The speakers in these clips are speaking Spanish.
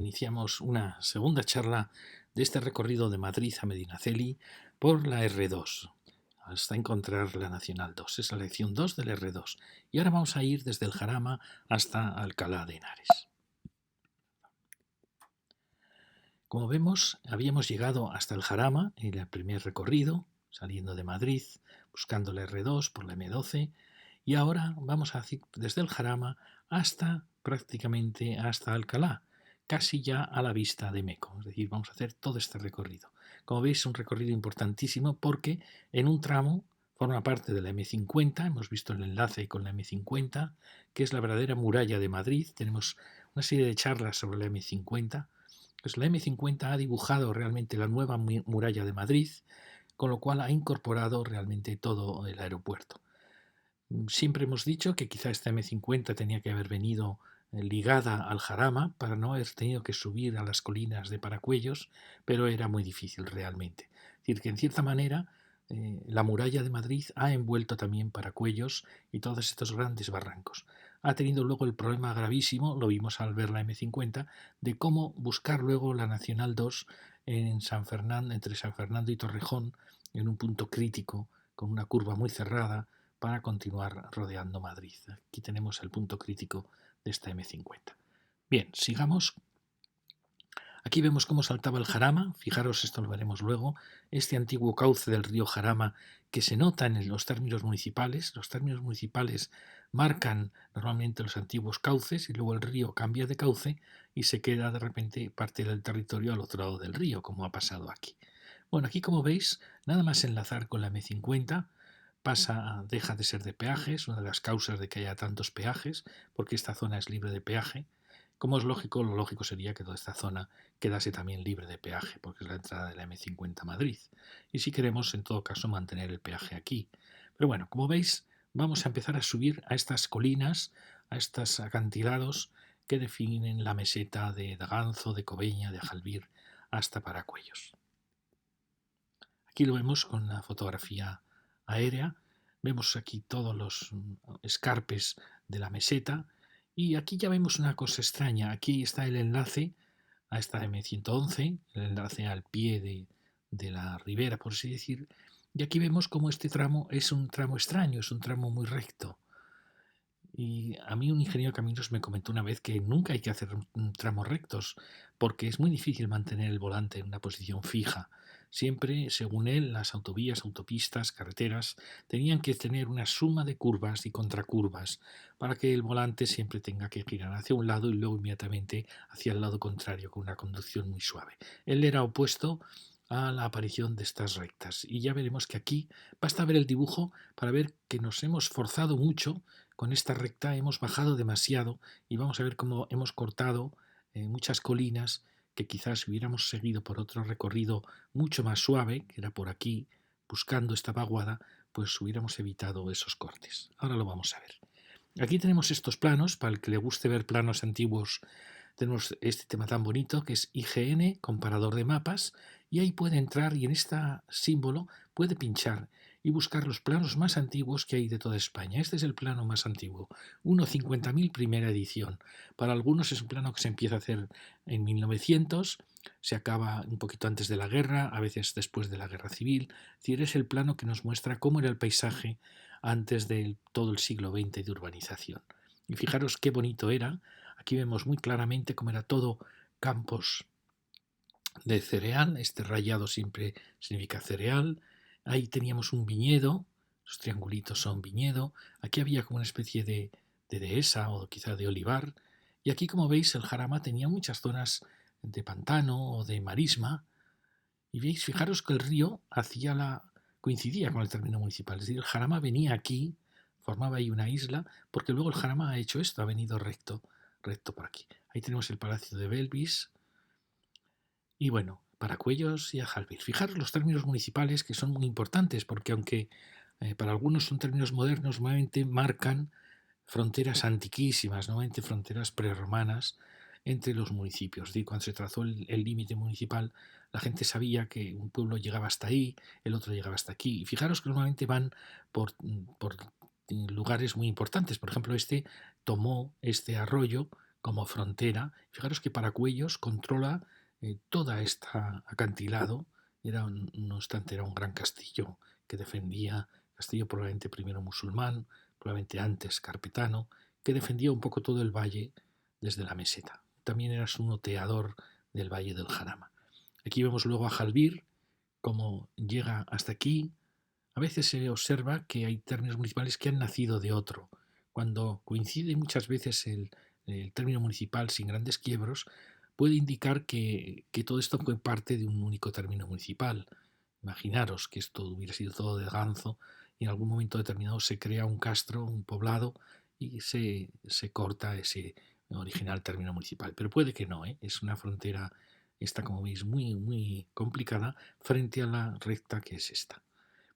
Iniciamos una segunda charla de este recorrido de Madrid a Medinaceli por la R2 hasta encontrar la Nacional 2. Es la lección 2 del R2. Y ahora vamos a ir desde el Jarama hasta Alcalá de Henares. Como vemos, habíamos llegado hasta el Jarama en el primer recorrido, saliendo de Madrid, buscando la R2 por la M12, y ahora vamos a ir desde el Jarama hasta prácticamente hasta Alcalá, casi ya a la vista de Meco. Es decir, vamos a hacer todo este recorrido. Como veis, es un recorrido importantísimo porque en un tramo forma parte de la M50, hemos visto el enlace con la M50, que es la verdadera muralla de Madrid. Tenemos una serie de charlas sobre la M50. Pues la M50 ha dibujado realmente la nueva muralla de Madrid, con lo cual ha incorporado realmente todo el aeropuerto. Siempre hemos dicho que quizá esta M50 tenía que haber venido ligada al Jarama para no haber tenido que subir a las colinas de Paracuellos, pero era muy difícil realmente. Es decir, que en cierta manera la muralla de Madrid ha envuelto también Paracuellos y todos estos grandes barrancos. Ha tenido luego el problema gravísimo, lo vimos al ver la M50, de cómo buscar luego la Nacional 2 en San Fernando, entre San Fernando y Torrejón, en un punto crítico, con una curva muy cerrada, para continuar rodeando Madrid. Aquí tenemos el punto crítico de esta M50. Bien, sigamos. Aquí vemos cómo saltaba el Jarama, fijaros, esto lo veremos luego, este antiguo cauce del río Jarama que se nota en los términos municipales. Los términos municipales marcan normalmente los antiguos cauces y luego el río cambia de cauce y se queda de repente parte del territorio al otro lado del río, como ha pasado aquí. Bueno, aquí como veis, nada más enlazar con la M50, deja de ser de peajes, una de las causas de que haya tantos peajes, porque esta zona es libre de peaje. Como es lógico, lo lógico sería que toda esta zona quedase también libre de peaje, porque es la entrada de la M50 a Madrid. Y si queremos, en todo caso, mantener el peaje aquí. Pero bueno, como veis, vamos a empezar a subir a estas colinas, a estos acantilados que definen la meseta de Daganzo, de Cobeña, de Ajalbir, hasta Paracuellos. Aquí lo vemos con la fotografía aérea. Vemos aquí todos los escarpes de la meseta. Y aquí ya vemos una cosa extraña. Aquí está el enlace a esta M111, el enlace al pie de la ribera, por así decir. Y aquí vemos cómo este tramo es un tramo extraño, es un tramo muy recto. Y a mí un ingeniero de caminos me comentó una vez que nunca hay que hacer tramos rectos porque es muy difícil mantener el volante en una posición fija. Siempre, según él, las autovías, autopistas, carreteras tenían que tener una suma de curvas y contracurvas para que el volante siempre tenga que girar hacia un lado y luego inmediatamente hacia el lado contrario con una conducción muy suave. Él era opuesto a la aparición de estas rectas y ya veremos que aquí basta ver el dibujo para ver que nos hemos forzado mucho con esta recta, hemos bajado demasiado y vamos a ver cómo hemos cortado muchas colinas que quizás si hubiéramos seguido por otro recorrido mucho más suave, que era por aquí, buscando esta vaguada, pues hubiéramos evitado esos cortes. Ahora lo vamos a ver. Aquí tenemos estos planos, para el que le guste ver planos antiguos, tenemos este tema tan bonito que es IGN, comparador de mapas, y ahí puede entrar y en este símbolo puede pinchar y buscar los planos más antiguos que hay de toda España. Este es el plano más antiguo, 1.50.000 primera edición. Para algunos es un plano que se empieza a hacer en 1900, se acaba un poquito antes de la guerra, a veces después de la guerra civil. Es decir, es el plano que nos muestra cómo era el paisaje antes de todo el siglo XX de urbanización. Y fijaros qué bonito era. Aquí vemos muy claramente cómo era todo campos de cereal. Este rayado siempre significa cereal. Ahí teníamos un viñedo, los triangulitos son viñedo. Aquí había como una especie de dehesa o quizá de olivar. Y aquí, como veis, el Jarama tenía muchas zonas de pantano o de marisma. Y veis, fijaros que el río coincidía con el término municipal. Es decir, el Jarama venía aquí, formaba ahí una isla, porque luego el Jarama ha hecho esto, ha venido recto por aquí. Ahí tenemos el Palacio de Belvis y bueno, Paracuellos y Ajalbir. Fijaros los términos municipales que son muy importantes, porque aunque para algunos son términos modernos, normalmente marcan fronteras antiquísimas, normalmente fronteras prerromanas entre los municipios. Cuando se trazó el límite municipal, la gente sabía que un pueblo llegaba hasta ahí, el otro llegaba hasta aquí. Y fijaros que normalmente van por lugares muy importantes. Por ejemplo, este tomó este arroyo como frontera. Fijaros que Paracuellos controla toda esta acantilado. No obstante, era un gran castillo que defendía, castillo probablemente primero musulmán, probablemente antes carpetano, que defendía un poco todo el valle desde la meseta. También era un oteador del valle del Jarama. Aquí vemos luego a Jalbir, cómo llega hasta aquí. A veces se observa que hay términos municipales que han nacido de otro. Cuando coincide muchas veces el término municipal sin grandes quiebros, puede indicar que todo esto fue parte de un único término municipal. Imaginaros que esto hubiera sido todo de ganzo y en algún momento determinado se crea un castro, un poblado y se corta ese original término municipal. Pero puede que no, ¿eh? Es una frontera, esta como veis, muy, muy complicada frente a la recta que es esta.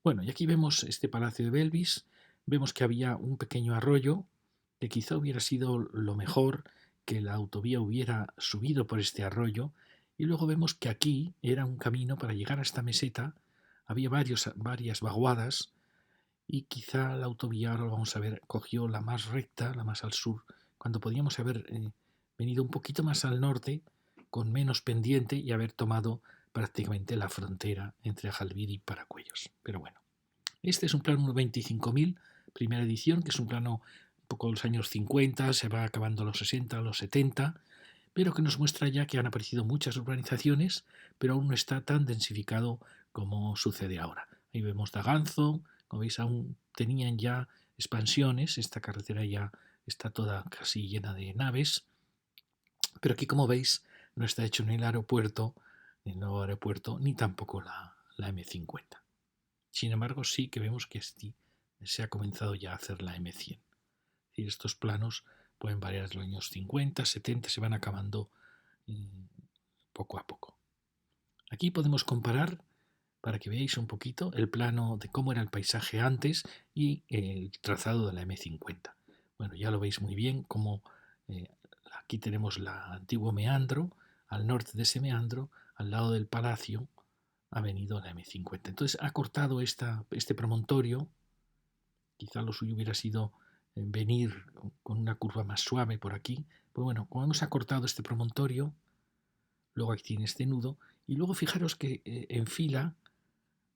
Bueno, y aquí vemos este palacio de Belvis, vemos que había un pequeño arroyo, que quizá hubiera sido lo mejor que la autovía hubiera subido por este arroyo, y luego vemos que aquí era un camino para llegar a esta meseta, había varias vaguadas, y quizá la autovía, ahora lo vamos a ver, cogió la más recta, la más al sur, cuando podíamos haber venido un poquito más al norte, con menos pendiente, y haber tomado prácticamente la frontera entre Ajalbir y Paracuellos. Pero bueno, este es un plano 25.000, primera edición, que es un plano un poco de los años 50, se va acabando los 60, los 70, pero que nos muestra ya que han aparecido muchas urbanizaciones, pero aún no está tan densificado como sucede ahora. Ahí vemos Daganzo, como veis aún tenían ya expansiones, esta carretera ya está toda casi llena de naves, pero aquí como veis no está hecho ni el aeropuerto, ni el nuevo aeropuerto, ni tampoco la M50. Sin embargo, sí que vemos que se ha comenzado ya a hacer la M100. Es decir, estos planos pueden variar de los años 50, 70, se van acabando poco a poco. Aquí podemos comparar, para que veáis un poquito, el plano de cómo era el paisaje antes y el trazado de la M50. Bueno, ya lo veis muy bien, como aquí tenemos el antiguo meandro, al norte de ese meandro, al lado del palacio, ha venido la M50. Entonces ha cortado este promontorio. Quizá lo suyo hubiera sido venir con una curva más suave por aquí. Pues bueno, como hemos acortado este promontorio, luego aquí tiene este nudo, y luego fijaros que enfila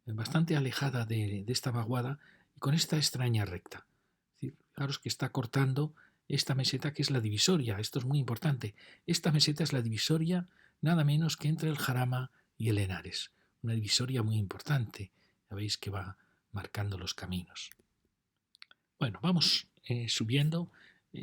bastante alejada de esta vaguada y con esta extraña recta. Es decir, fijaros que está cortando esta meseta que es la divisoria. Esto es muy importante. Esta meseta es la divisoria nada menos que entre el Jarama y el Henares. Una divisoria muy importante. Ya veis que va marcando los caminos. Bueno, vamos subiendo.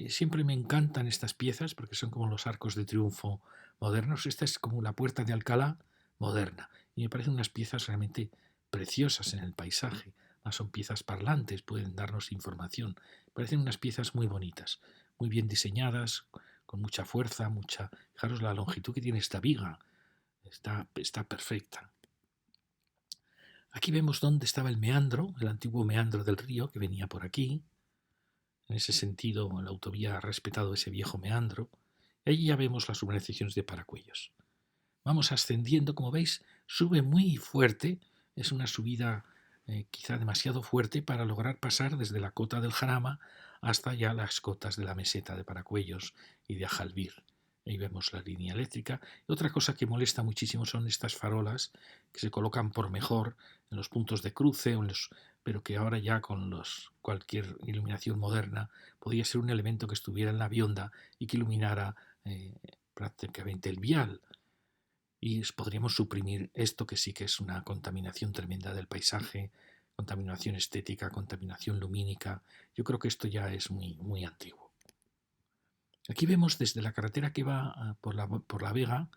Siempre me encantan estas piezas porque son como los arcos de triunfo modernos. Esta es como la puerta de Alcalá moderna. Y me parecen unas piezas realmente preciosas en el paisaje. Son piezas parlantes, pueden darnos información. Me parecen unas piezas muy bonitas, muy bien diseñadas, con mucha fuerza, mucha... Fijaros la longitud que tiene esta viga. Está perfecta. Aquí vemos dónde estaba el meandro, el antiguo meandro del río que venía por aquí. En ese sentido, la autovía ha respetado ese viejo meandro. Y allí ya vemos las urbanizaciones de Paracuellos. Vamos ascendiendo, como veis, sube muy fuerte. Es una subida quizá demasiado fuerte para lograr pasar desde la cota del Jarama hasta ya las cotas de la meseta de Paracuellos y de Ajalbir. Ahí vemos la línea eléctrica. Y otra cosa que molesta muchísimo son estas farolas que se colocan por mejor en los puntos de cruce, pero que ahora ya con cualquier iluminación moderna podría ser un elemento que estuviera en la bionda y que iluminara prácticamente el vial. Y podríamos suprimir esto que sí que es una contaminación tremenda del paisaje, contaminación estética, contaminación lumínica. Yo creo que esto ya es muy, muy antiguo. Aquí vemos desde la carretera que va por la Vega,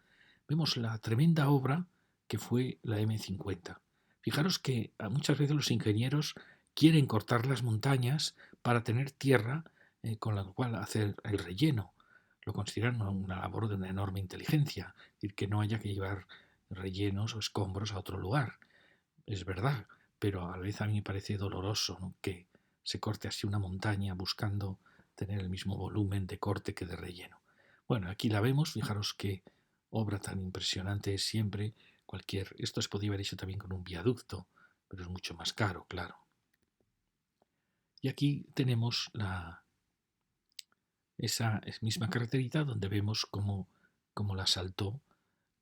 vemos la tremenda obra que fue la M50. Fijaros que muchas veces los ingenieros quieren cortar las montañas para tener tierra con la cual hacer el relleno. Lo consideran una labor de una enorme inteligencia, es decir, que no haya que llevar rellenos o escombros a otro lugar. Es verdad, pero a la vez a mí me parece doloroso, ¿no?, que se corte así una montaña buscando tener el mismo volumen de corte que de relleno. Bueno, aquí la vemos, fijaros qué obra tan impresionante es siempre. Esto se podría haber hecho también con un viaducto, pero es mucho más caro, claro. Y aquí tenemos esa misma carreterita donde vemos cómo la saltó,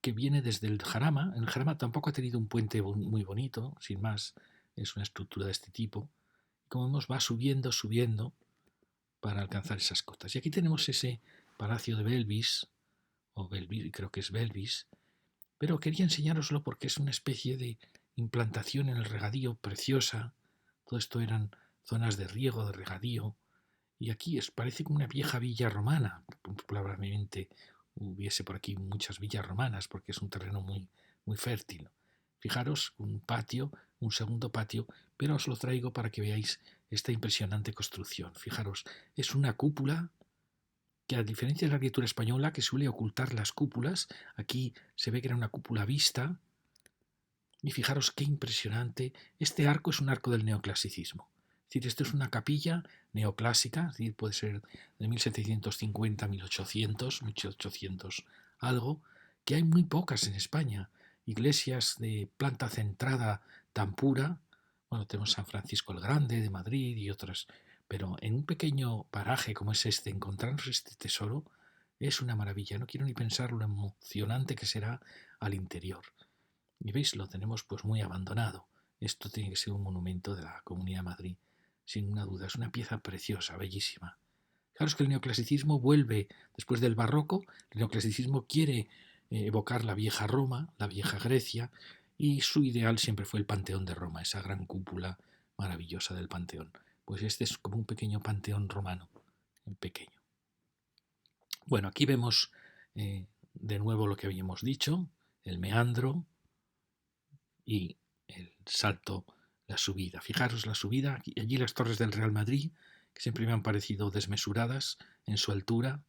que viene desde el Jarama. El Jarama tampoco ha tenido un puente muy bonito, sin más, es una estructura de este tipo. Como vemos, va subiendo, subiendo para alcanzar esas cotas. Y aquí tenemos ese palacio de Belvis, o Belvis, creo que es Belvis, pero quería enseñároslo porque es una especie de implantación en el regadío preciosa. Todo esto eran zonas de riego, de regadío, y aquí parece como una vieja villa romana. Probablemente hubiese por aquí muchas villas romanas porque es un terreno muy fértil. Fijaros, un patio, un segundo patio, pero os lo traigo para que veáis esta impresionante construcción. Fijaros, es una cúpula que, a diferencia de la arquitectura española, que suele ocultar las cúpulas, aquí se ve que era una cúpula vista. Y fijaros qué impresionante. Este arco es un arco del neoclasicismo. Es decir, esto es una capilla neoclásica, es decir, puede ser de 1750 1800, 1800 algo, que hay muy pocas en España. Iglesias de planta centrada tan pura. Bueno, tenemos San Francisco el Grande de Madrid y otras, pero en un pequeño paraje como es este, encontrarnos este tesoro es una maravilla. No quiero ni pensar lo emocionante que será al interior. Y veis, lo tenemos pues muy abandonado. Esto tiene que ser un monumento de la Comunidad de Madrid, sin una duda. Es una pieza preciosa, bellísima. Claro, es que el neoclasicismo vuelve después del barroco. El neoclasicismo quiere evocar la vieja Roma, la vieja Grecia, y su ideal siempre fue el Panteón de Roma, esa gran cúpula maravillosa del Panteón. Pues este es como un pequeño panteón romano, en pequeño. Bueno, aquí vemos de nuevo lo que habíamos dicho, el meandro, y el salto, la subida. Fijaros la subida, allí las torres del Real Madrid, que siempre me han parecido desmesuradas en su altura.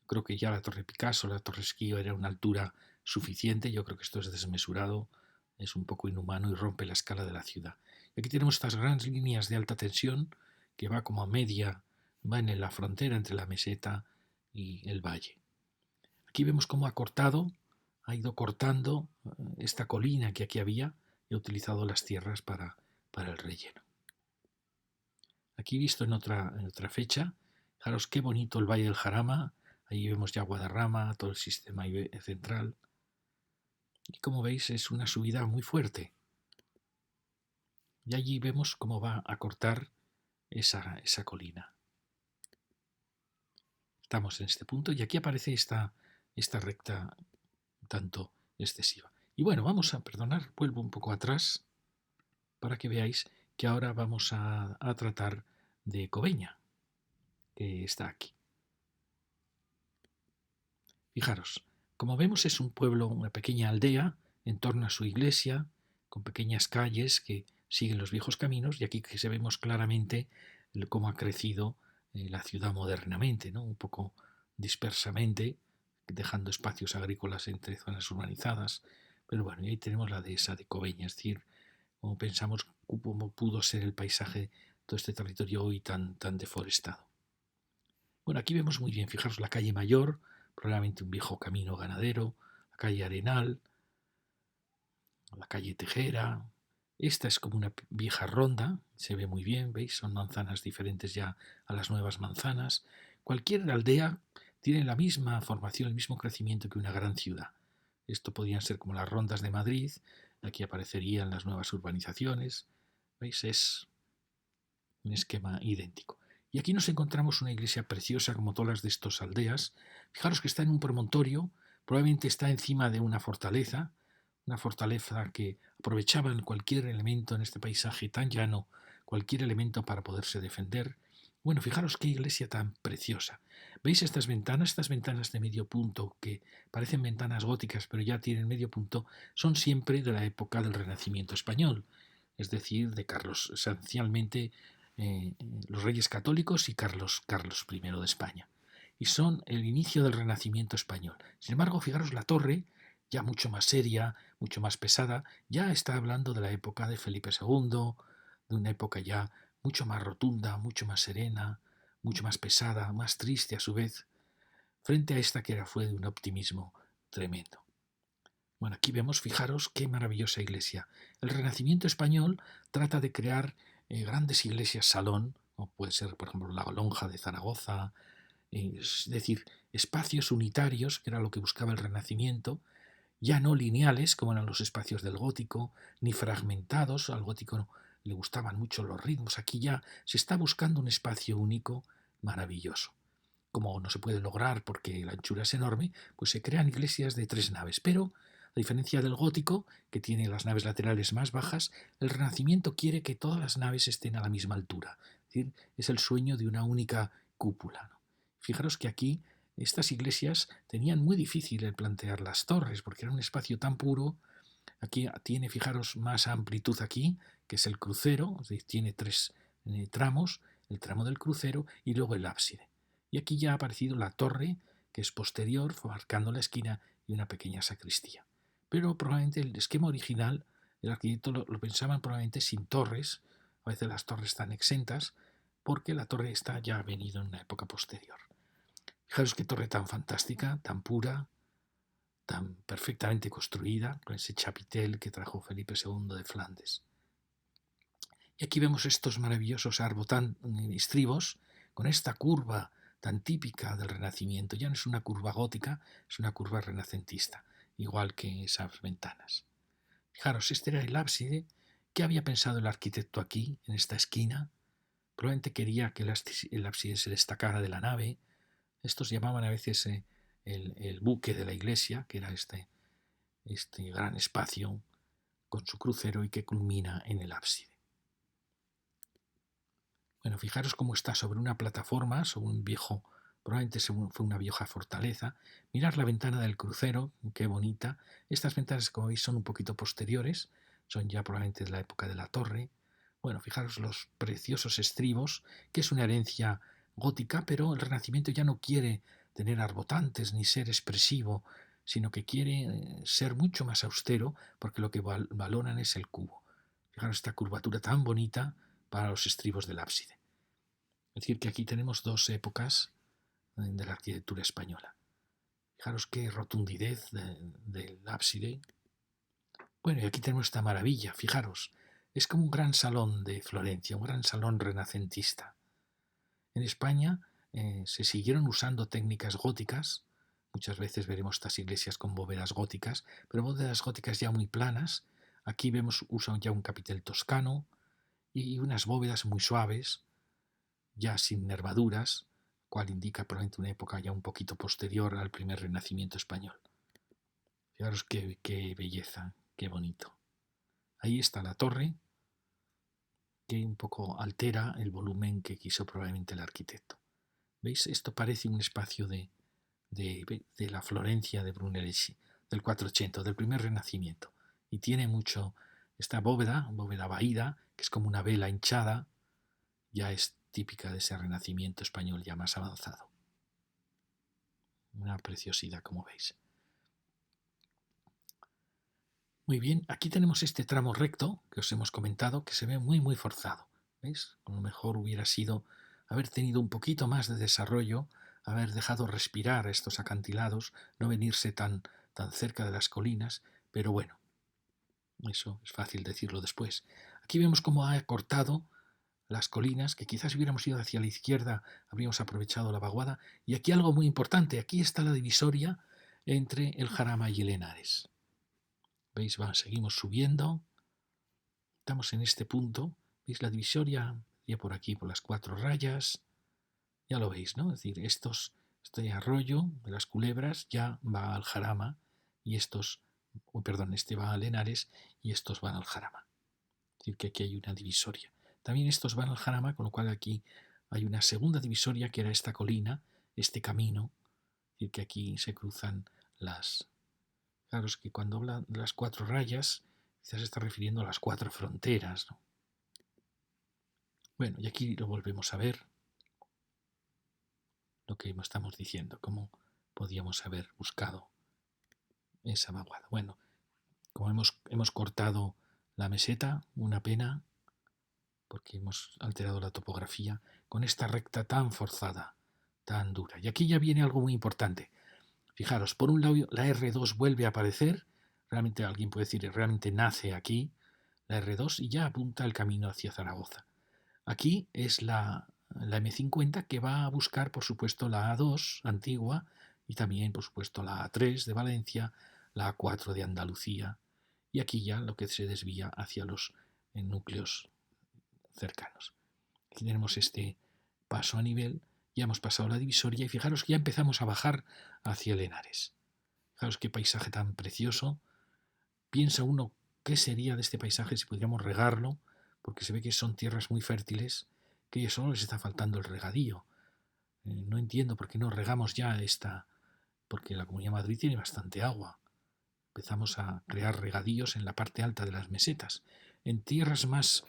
Creo que ya la Torre Picasso, la Torre Esquío era una altura suficiente. Yo creo que esto es desmesurado, es un poco inhumano y rompe la escala de la ciudad. Y aquí tenemos estas grandes líneas de alta tensión que va como a media, va en la frontera entre la meseta y el valle. Aquí vemos cómo ha ido cortando esta colina que aquí había y ha utilizado las tierras para el relleno. Aquí visto en otra fecha, fijaros qué bonito el Valle del Jarama, ahí vemos ya Guadarrama, todo el sistema central, y como veis es una subida muy fuerte. Y allí vemos cómo va a cortar esa colina. Estamos en este punto y aquí aparece esta recta tanto excesiva. Y bueno, vamos a perdonar, vuelvo un poco atrás para que veáis que ahora vamos a tratar de Cobeña, que está aquí. Fijaros, como vemos es un pueblo, una pequeña aldea en torno a su iglesia, con pequeñas calles que siguen los viejos caminos, y aquí que se vemos claramente cómo ha crecido la ciudad modernamente, ¿no? Un poco dispersamente, dejando espacios agrícolas entre zonas urbanizadas. Pero bueno, y ahí tenemos la dehesa de Cobeña, es decir, como pensamos cómo pudo ser el paisaje de todo este territorio hoy tan deforestado. Bueno, aquí vemos muy bien, fijaros la calle Mayor, probablemente un viejo camino ganadero, la calle Arenal, la calle Tejera. Esta es como una vieja ronda, se ve muy bien, ¿veis? Son manzanas diferentes ya a las nuevas manzanas. Cualquier aldea tiene la misma formación, el mismo crecimiento que una gran ciudad. Esto podrían ser como las rondas de Madrid, aquí aparecerían las nuevas urbanizaciones. ¿Veis? Es un esquema idéntico. Y aquí nos encontramos una iglesia preciosa como todas las de estas aldeas. Fijaros que está en un promontorio, probablemente está encima de una fortaleza que aprovechaba cualquier elemento en este paisaje tan llano, cualquier elemento para poderse defender. Bueno, fijaros qué iglesia tan preciosa. ¿Veis estas ventanas de medio punto, que parecen ventanas góticas, pero ya tienen medio punto? Son siempre de la época del Renacimiento español, es decir, de Carlos, esencialmente los reyes católicos y Carlos I de España. Y son el inicio del Renacimiento español. Sin embargo, fijaros la torre, ya mucho más seria, mucho más pesada, ya está hablando de la época de Felipe II, de una época ya mucho más rotunda, mucho más serena, mucho más pesada, más triste a su vez, frente a esta que fue de un optimismo tremendo. Bueno, aquí vemos, fijaros qué maravillosa iglesia. El Renacimiento español trata de crear grandes iglesias salón, como puede ser, por ejemplo, la Lonja de Zaragoza, es decir, espacios unitarios, que era lo que buscaba el Renacimiento, ya no lineales, como eran los espacios del gótico, ni fragmentados. Al gótico le gustaban mucho los ritmos. Aquí ya se está buscando un espacio único maravilloso. Como no se puede lograr porque la anchura es enorme, pues se crean iglesias de 3 naves. Pero, a diferencia del gótico, que tiene las naves laterales más bajas, el Renacimiento quiere que todas las naves estén a la misma altura. Es decir, es el sueño de una única cúpula, ¿no? Fijaros que aquí estas iglesias tenían muy difícil el plantear las torres, porque era un espacio tan puro. Aquí tiene, fijaros, más amplitud aquí, que es el crucero, es decir, tiene 3 tramos, el tramo del crucero y luego el ábside. Y aquí ya ha aparecido la torre, que es posterior, marcando la esquina, y una pequeña sacristía. Pero probablemente el esquema original, el arquitecto lo pensaban probablemente sin torres. A veces las torres están exentas, porque la torre está ya ha venido en una época posterior. Fijaros qué torre tan fantástica, tan pura, tan perfectamente construida, con ese chapitel que trajo Felipe II de Flandes. Y aquí vemos estos maravillosos estribos, con esta curva tan típica del Renacimiento. Ya no es una curva gótica, es una curva renacentista, igual que esas ventanas. Fijaros, este era el ábside. ¿Qué había pensado el arquitecto aquí, en esta esquina? Probablemente quería que el ábside se destacara de la nave. Estos llamaban a veces el buque de la iglesia, que era este gran espacio con su crucero y que culmina en el ábside. Bueno, fijaros cómo está sobre una plataforma, sobre un viejo, probablemente fue una vieja fortaleza. Mirad la ventana del crucero, qué bonita. Estas ventanas, como veis, son un poquito posteriores, son ya probablemente de la época de la torre. Bueno, fijaros los preciosos estribos, que es una herencia gótica, pero el Renacimiento ya no quiere tener arbotantes ni ser expresivo, sino que quiere ser mucho más austero, porque lo que valoran es el cubo. Fijaros esta curvatura tan bonita para los estribos del ábside. Es decir, que aquí tenemos 2 épocas de la arquitectura española. Fijaros qué rotundidez del ábside. Bueno, y aquí tenemos esta maravilla, fijaros, es como un gran salón de Florencia, un gran salón renacentista. En España se siguieron usando técnicas góticas. Muchas veces veremos estas iglesias con bóvedas góticas, pero bóvedas góticas ya muy planas. Aquí usan ya un capitel toscano y unas bóvedas muy suaves, ya sin nervaduras, cual indica probablemente una época ya un poquito posterior al primer Renacimiento español. Fijaros qué belleza, qué bonito. Ahí está la torre, que un poco altera el volumen que quiso probablemente el arquitecto. ¿Veis? Esto parece un espacio de la Florencia de Brunelleschi, del 480, del primer Renacimiento. Y tiene mucho esta bóveda vaída, que es como una vela hinchada, ya es típica de ese Renacimiento español ya más avanzado. Una preciosidad, como veis. Muy bien, aquí tenemos este tramo recto que os hemos comentado, que se ve muy muy forzado. ¿Veis? A lo mejor hubiera sido haber tenido un poquito más de desarrollo, haber dejado respirar a estos acantilados, no venirse tan cerca de las colinas, pero bueno, eso es fácil decirlo después. Aquí vemos cómo ha cortado las colinas, que quizás hubiéramos ido hacia la izquierda, habríamos aprovechado la vaguada. Y aquí algo muy importante, aquí está la divisoria entre el Jarama y el Henares. ¿Veis? Seguimos subiendo, estamos en este punto, ¿veis la divisoria? Ya por aquí, por las 4 rayas, ya lo veis, ¿no? Es decir, este arroyo de las culebras ya va al Jarama y este va al Henares y estos van al Jarama. Es decir, que aquí hay una divisoria. También estos van al Jarama, con lo cual aquí hay una segunda divisoria que era esta colina, este camino. Es decir, que aquí se cruzan las... Claro, es que cuando habla de las 4 rayas, quizás se está refiriendo a las 4 fronteras, ¿no? Bueno, y aquí lo volvemos a ver, lo que estamos diciendo, cómo podíamos haber buscado esa vaguada. Bueno, como hemos cortado la meseta, una pena, porque hemos alterado la topografía con esta recta tan forzada, tan dura. Y aquí ya viene algo muy importante. Fijaros, por un lado la R2 vuelve a aparecer, realmente alguien puede decir, realmente nace aquí, la R2 y ya apunta el camino hacia Zaragoza. Aquí es la la M50, que va a buscar, por supuesto, la A2 antigua y también, por supuesto, la A3 de Valencia, la A4 de Andalucía, y aquí ya lo que se desvía hacia los núcleos cercanos. Aquí tenemos este paso a nivel, ya hemos pasado la divisoria y fijaros que ya empezamos a bajar hacia el Henares. Fijaros qué paisaje tan precioso. Piensa uno qué sería de este paisaje si pudiéramos regarlo, porque se ve que son tierras muy fértiles, que solo les está faltando el regadío. No entiendo por qué no regamos ya esta, porque la Comunidad de Madrid tiene bastante agua. Empezamos a crear regadíos en la parte alta de las mesetas. En tierras más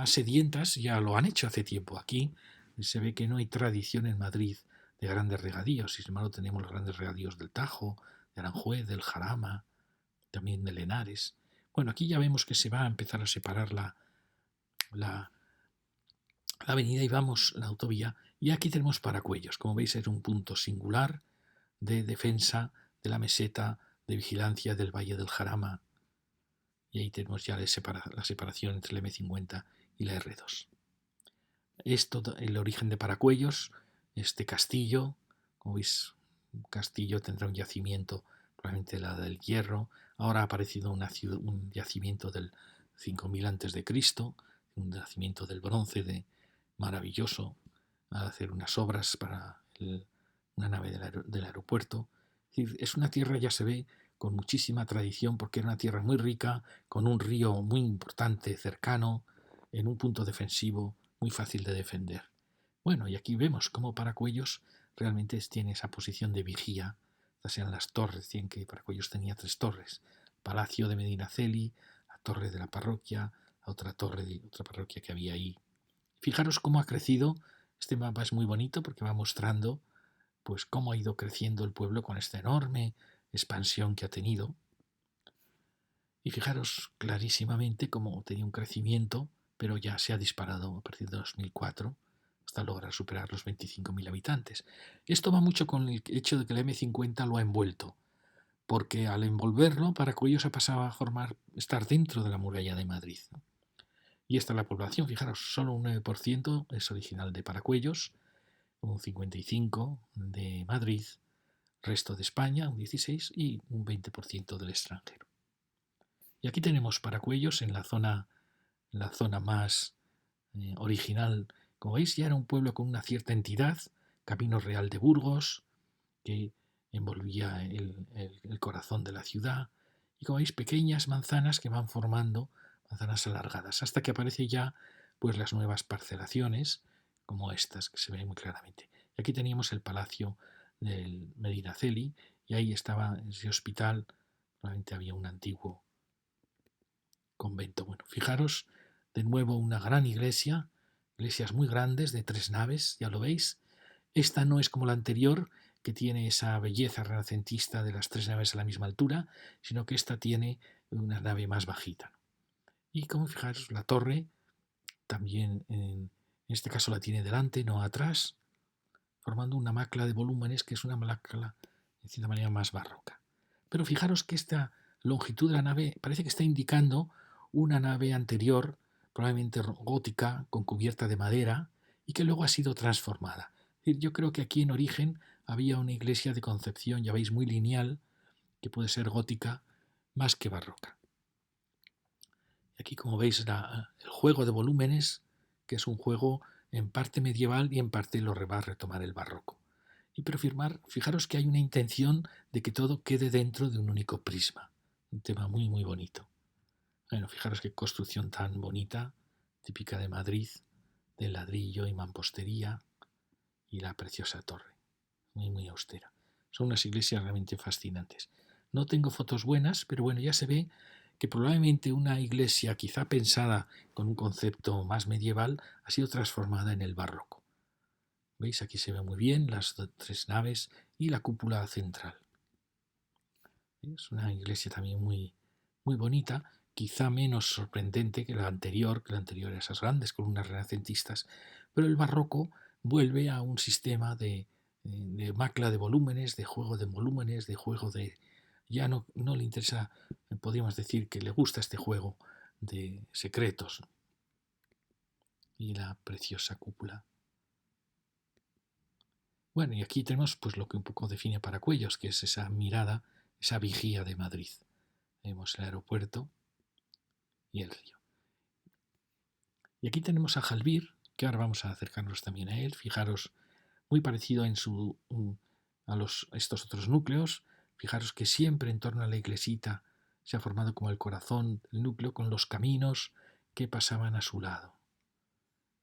sedientas ya lo han hecho hace tiempo. Aquí se ve que no hay tradición en Madrid de grandes regadíos. Sin embargo, tenemos los grandes regadíos del Tajo, de Aranjuez, del Jarama, también de Henares. Bueno, aquí ya vemos que se va a empezar a separar la avenida y vamos la autovía. Y aquí tenemos Paracuellos. Como veis, es un punto singular de defensa de la meseta, de vigilancia del Valle del Jarama. Y ahí tenemos ya la separación entre el M50 y la R2. Esto, el origen de Paracuellos, este castillo, como veis, un castillo tendrá un yacimiento, probablemente la del Hierro. Ahora ha aparecido un yacimiento del 5000 a.C., un yacimiento del bronce maravilloso, a hacer unas obras para una nave del aeropuerto. Es una tierra, ya se ve, con muchísima tradición, porque era una tierra muy rica, con un río muy importante cercano, en un punto defensivo muy fácil de defender. Bueno, y aquí vemos cómo Paracuellos realmente tiene esa posición de vigía. Estas eran las torres, decían que Paracuellos tenía 3 torres: Palacio de Medinaceli, la torre de la parroquia, la otra torre de otra parroquia que había ahí. Fijaros cómo ha crecido. Este mapa es muy bonito porque va mostrando pues cómo ha ido creciendo el pueblo con esta enorme expansión que ha tenido. Y fijaros clarísimamente cómo tenía un crecimiento, pero ya se ha disparado a partir de 2004 hasta lograr superar los 25.000 habitantes. Esto va mucho con el hecho de que el M50 lo ha envuelto, porque al envolverlo, Paracuellos ha pasado a estar dentro de la muralla de Madrid. Y esta es la población, fijaros, solo un 9% es original de Paracuellos, un 55% de Madrid, resto de España, un 16%, y un 20% del extranjero. Y aquí tenemos Paracuellos en la zona más original. Como veis, ya era un pueblo con una cierta entidad, Camino Real de Burgos, que envolvía el corazón de la ciudad. Y como veis, pequeñas manzanas que van formando manzanas alargadas, hasta que aparece ya pues las nuevas parcelaciones, como estas, que se ven muy claramente. Y aquí teníamos el palacio del Medinaceli, y ahí estaba ese hospital, probablemente había un antiguo convento. Bueno, fijaros de nuevo una gran iglesia, iglesias muy grandes de 3 naves, ya lo veis. Esta no es como la anterior, que tiene esa belleza renacentista de las 3 naves a la misma altura, sino que esta tiene una nave más bajita. Y como fijaros, la torre también en este caso la tiene delante, no atrás, formando una macla de volúmenes que es una macla de cierta manera más barroca. Pero fijaros que esta longitud de la nave parece que está indicando una nave anterior, probablemente gótica, con cubierta de madera, y que luego ha sido transformada. Es decir, yo creo que aquí en origen había una iglesia de concepción, ya veis, muy lineal, que puede ser gótica más que barroca. Y aquí, como veis, el juego de volúmenes, que es un juego en parte medieval y en parte lo va a retomar el barroco. Y pero fijaros que hay una intención de que todo quede dentro de un único prisma. Un tema muy, muy bonito. Bueno, fijaros qué construcción tan bonita, típica de Madrid, de ladrillo y mampostería, y la preciosa torre, muy, muy austera. Son unas iglesias realmente fascinantes. No tengo fotos buenas, pero bueno, ya se ve que probablemente una iglesia quizá pensada con un concepto más medieval ha sido transformada en el barroco. ¿Veis? Aquí se ve muy bien las 3 naves y la cúpula central. Es una iglesia también muy, muy bonita, quizá menos sorprendente que la anterior esas grandes columnas renacentistas, pero el barroco vuelve a un sistema de macla de volúmenes, de juego de volúmenes, de juego de... Ya no le interesa, podríamos decir que le gusta este juego de secretos. Y la preciosa cúpula. Bueno, y aquí tenemos pues lo que un poco define Paracuellos, que es esa mirada, esa vigía de Madrid. Vemos el aeropuerto y el río. Y aquí tenemos a Jalbir, que ahora vamos a acercarnos también a él. Fijaros, muy parecido a estos otros núcleos. Fijaros que siempre en torno a la iglesita se ha formado como el corazón del núcleo con los caminos que pasaban a su lado.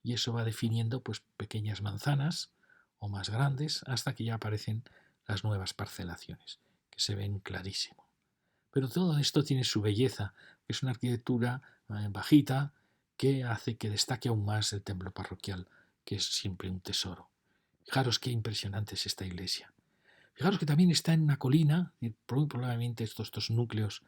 Y eso va definiendo pues pequeñas manzanas o más grandes hasta que ya aparecen las nuevas parcelaciones, que se ven clarísimo. Pero todo esto tiene su belleza, que es una arquitectura bajita que hace que destaque aún más el templo parroquial, que es siempre un tesoro. Fijaros qué impresionante es esta iglesia. Fijaros que también está en una colina, y muy probablemente estos núcleos,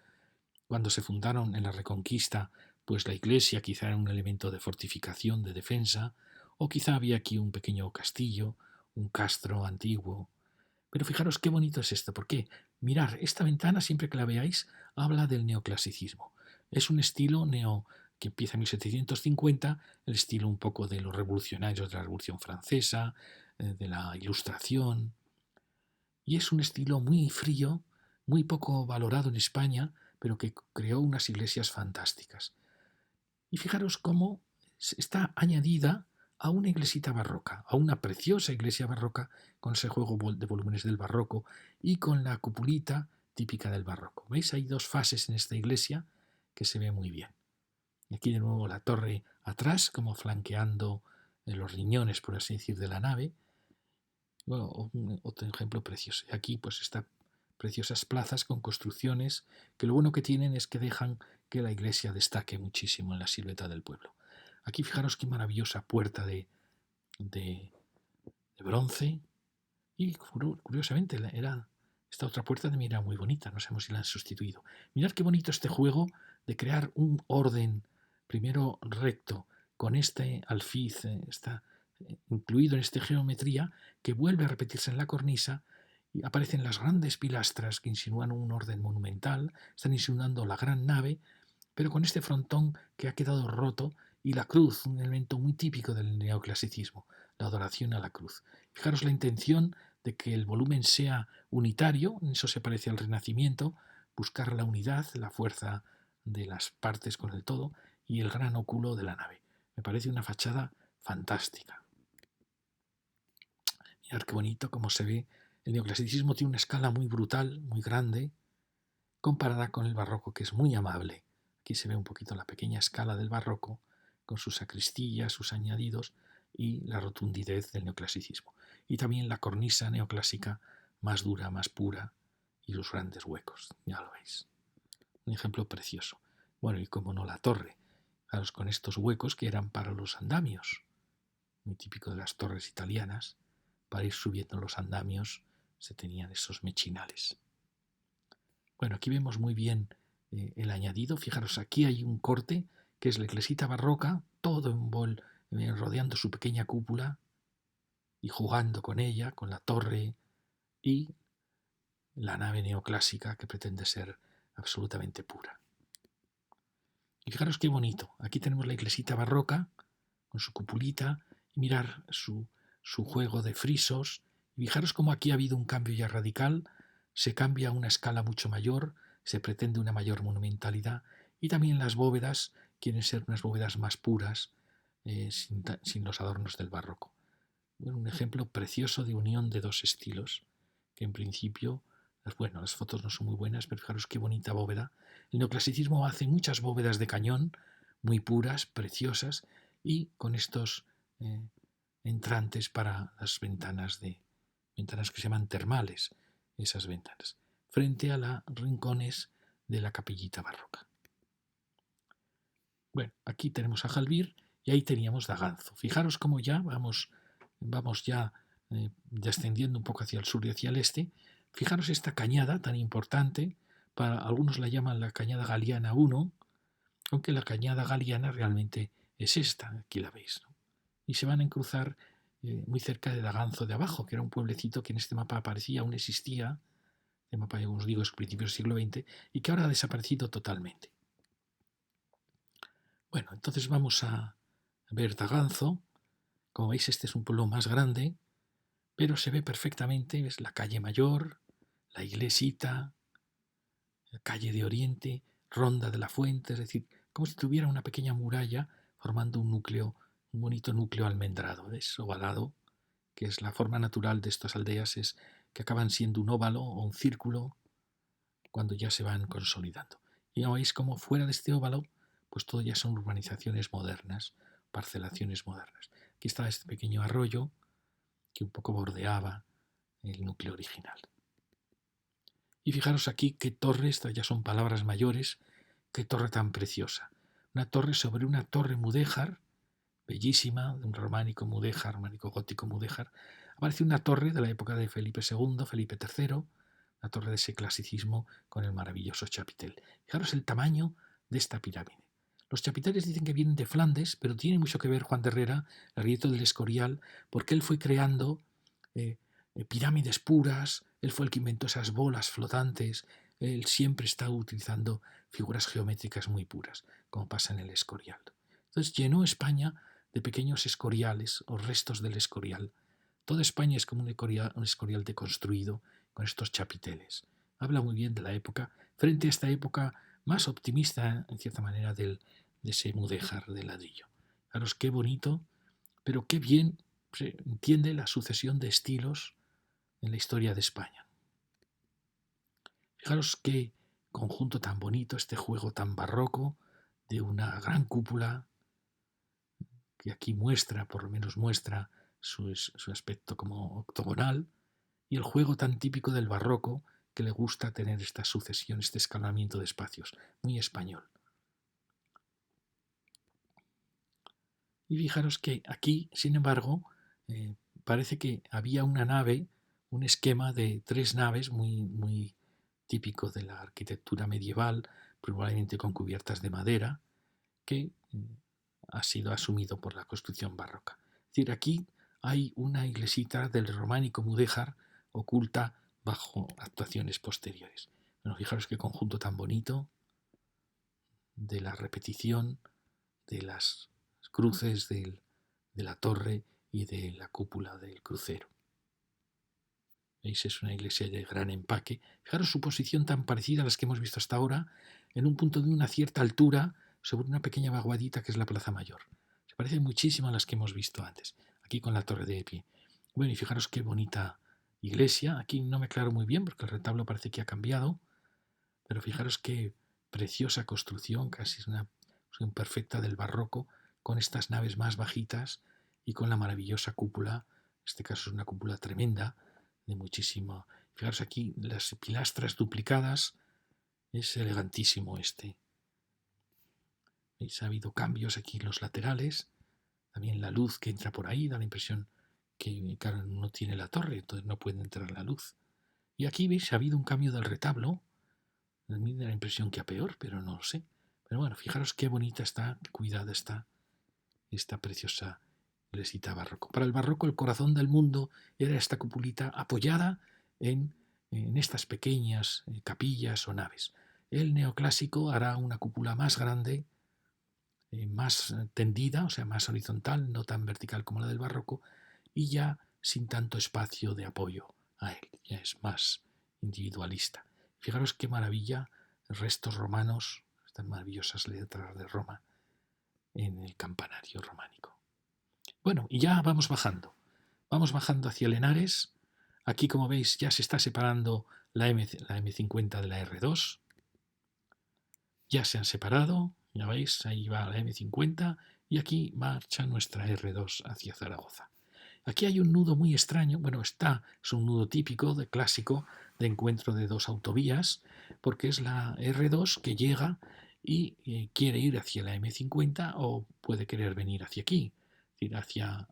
cuando se fundaron en la Reconquista, pues la iglesia quizá era un elemento de fortificación, de defensa, o quizá había aquí un pequeño castillo, un castro antiguo. Pero fijaros qué bonito es esto, porque mirar, esta ventana, siempre que la veáis, habla del neoclasicismo. Es un estilo que empieza en 1750, el estilo un poco de los revolucionarios de la Revolución Francesa, de la Ilustración, y es un estilo muy frío, muy poco valorado en España, pero que creó unas iglesias fantásticas. Y fijaros cómo está añadida a una iglesita barroca, a una preciosa iglesia barroca con ese juego de volúmenes del barroco y con la cupulita típica del barroco. ¿Veis? Hay dos fases en esta iglesia que se ve muy bien. Y aquí de nuevo la torre atrás, como flanqueando los riñones, por así decir, de la nave. Bueno, otro ejemplo precioso. Y aquí pues está preciosas plazas con construcciones que lo bueno que tienen es que dejan que la iglesia destaque muchísimo en la silueta del pueblo. Aquí fijaros qué maravillosa puerta de bronce y curiosamente esta otra puerta también era muy bonita, no sabemos si la han sustituido. Mirad qué bonito este juego de crear un orden primero recto con este alfiz, está incluido en esta geometría que vuelve a repetirse en la cornisa y aparecen las grandes pilastras que insinúan un orden monumental, están insinuando la gran nave, pero con este frontón que ha quedado roto y la cruz, un elemento muy típico del neoclasicismo, la adoración a la cruz. Fijaros la intención de que el volumen sea unitario, en eso se parece al Renacimiento, buscar la unidad, la fuerza de las partes con el todo y el gran óculo de la nave. Me parece una fachada fantástica. Mirad qué bonito cómo se ve. El neoclasicismo tiene una escala muy brutal, muy grande, comparada con el barroco, que es muy amable. Aquí se ve un poquito la pequeña escala del barroco, con sus sacristías, sus añadidos y la rotundidez del neoclasicismo. Y también la cornisa neoclásica más dura, más pura, y los grandes huecos, ya lo veis. Un ejemplo precioso. Bueno, y como no la torre, fijaros con estos huecos que eran para los andamios, muy típico de las torres italianas. Para ir subiendo los andamios se tenían esos mechinales. Bueno, aquí vemos muy bien el añadido. Fijaros, aquí hay un corte que es la iglesita barroca, todo rodeando su pequeña cúpula y jugando con ella, con la torre y la nave neoclásica que pretende ser absolutamente pura. Y fijaros qué bonito. Aquí tenemos la iglesita barroca con su cupulita y mirar su juego de frisos. Y fijaros cómo aquí ha habido un cambio ya radical, se cambia a una escala mucho mayor, se pretende una mayor monumentalidad y también las bóvedas quieren ser unas bóvedas más puras, sin los adornos del barroco. Bueno, un ejemplo precioso de unión de dos estilos, que en principio, bueno, las fotos no son muy buenas, pero fijaros qué bonita bóveda. El neoclasicismo hace muchas bóvedas de cañón, muy puras, preciosas, y con estos entrantes para las ventanas que se llaman termales, esas ventanas, frente a los rincones de la capillita barroca. Bueno, aquí tenemos a Jalbir y ahí teníamos Daganzo. Fijaros cómo ya vamos ya descendiendo un poco hacia el sur y hacia el este. Fijaros esta cañada tan importante, para algunos la llaman la cañada Galiana 1, aunque la cañada Galiana realmente es esta, aquí la veis, ¿no? Y se van a cruzar muy cerca de Daganzo de abajo, que era un pueblecito que en este mapa aparecía, aún existía, el mapa, como os digo, es principios del siglo XX, y que ahora ha desaparecido totalmente. Bueno, entonces vamos a ver Daganzo. Como veis, este es un pueblo más grande, pero se ve perfectamente, ves la calle Mayor, la iglesita, la calle de Oriente, Ronda de la Fuente, es decir, como si tuviera una pequeña muralla formando un núcleo, un bonito núcleo almendrado, ¿ves? Ovalado, que es la forma natural de estas aldeas, es que acaban siendo un óvalo o un círculo cuando ya se van consolidando. Y ya veis como fuera de este óvalo, pues todo ya son urbanizaciones modernas, parcelaciones modernas. Aquí está este pequeño arroyo que un poco bordeaba el núcleo original. Y fijaros aquí qué torre, estas ya son palabras mayores, qué torre tan preciosa. Una torre sobre una torre mudéjar, bellísima, de un románico mudéjar, románico gótico mudéjar. Aparece una torre de la época de Felipe II, Felipe III, la torre de ese clasicismo con el maravilloso chapitel. Fijaros el tamaño de esta pirámide. Los chapiteles dicen que vienen de Flandes, pero tiene mucho que ver Juan de Herrera, el Arrieto del Escorial, porque él fue creando pirámides puras, él fue el que inventó esas bolas flotantes, él siempre está utilizando figuras geométricas muy puras, como pasa en el Escorial. Entonces llenó España de pequeños escoriales o restos del Escorial. Toda España es como un escorial deconstruido con estos chapiteles. Habla muy bien de la época, frente a esta época más optimista, en cierta manera, de ese mudéjar de ladrillo. Fijaros qué bonito, pero qué bien se entiende la sucesión de estilos en la historia de España. Fijaros qué conjunto tan bonito, este juego tan barroco de una gran cúpula que aquí muestra, por lo menos muestra su aspecto como octogonal, y el juego tan típico del barroco que le gusta tener esta sucesión, este escalamiento de espacios, muy español. Y fijaros que aquí, sin embargo, parece que había una nave, un esquema de 3 naves muy típico de la arquitectura medieval, probablemente con cubiertas de madera, que ha sido asumido por la construcción barroca. Es decir, aquí hay una iglesita del románico mudéjar oculta bajo actuaciones posteriores. Bueno, fijaros qué conjunto tan bonito de la repetición de las cruces de la torre y de la cúpula del crucero. ¿Veis? Es una iglesia de gran empaque. Fijaros su posición tan parecida a las que hemos visto hasta ahora, en un punto de una cierta altura, sobre una pequeña vaguadita que es la Plaza Mayor. Se parece muchísimo a las que hemos visto antes, aquí con la torre de pie. Bueno, y fijaros qué bonita iglesia. Aquí no me aclaro muy bien porque el retablo parece que ha cambiado, pero fijaros qué preciosa construcción, casi es una construcción perfecta del barroco, con estas naves más bajitas y con la maravillosa cúpula. En este caso es una cúpula tremenda, de muchísimo. Fijaros aquí las pilastras duplicadas, es elegantísimo este. ¿Veis? Ha habido cambios aquí en los laterales, también la luz que entra por ahí da la impresión que, claro, no tiene la torre, entonces no puede entrar la luz. Y aquí veis, ha habido un cambio del retablo, a mí me da la impresión que a peor, pero no lo sé. Pero bueno, fijaros qué bonita está, qué cuidada está esta preciosa iglesita barroco. Para el barroco el corazón del mundo era esta cupulita apoyada en estas pequeñas capillas o naves. El neoclásico hará una cúpula más grande, más tendida, o sea, más horizontal, no tan vertical como la del barroco, y ya sin tanto espacio de apoyo a él, ya es más individualista. Fijaros qué maravilla, restos romanos, estas maravillosas letras de Roma en el campanario románico. Bueno, y ya vamos bajando. Vamos bajando hacia Lenares. Aquí, como veis, ya se está separando la M50 de la R2. Ya se han separado, ya veis, ahí va la M50 y aquí marcha nuestra R2 hacia Zaragoza. Aquí hay un nudo muy extraño, bueno, es un nudo típico, de clásico, de encuentro de dos autovías, porque es la R2 que llega y quiere ir hacia la M50 o puede querer venir hacia aquí, es decir, hacia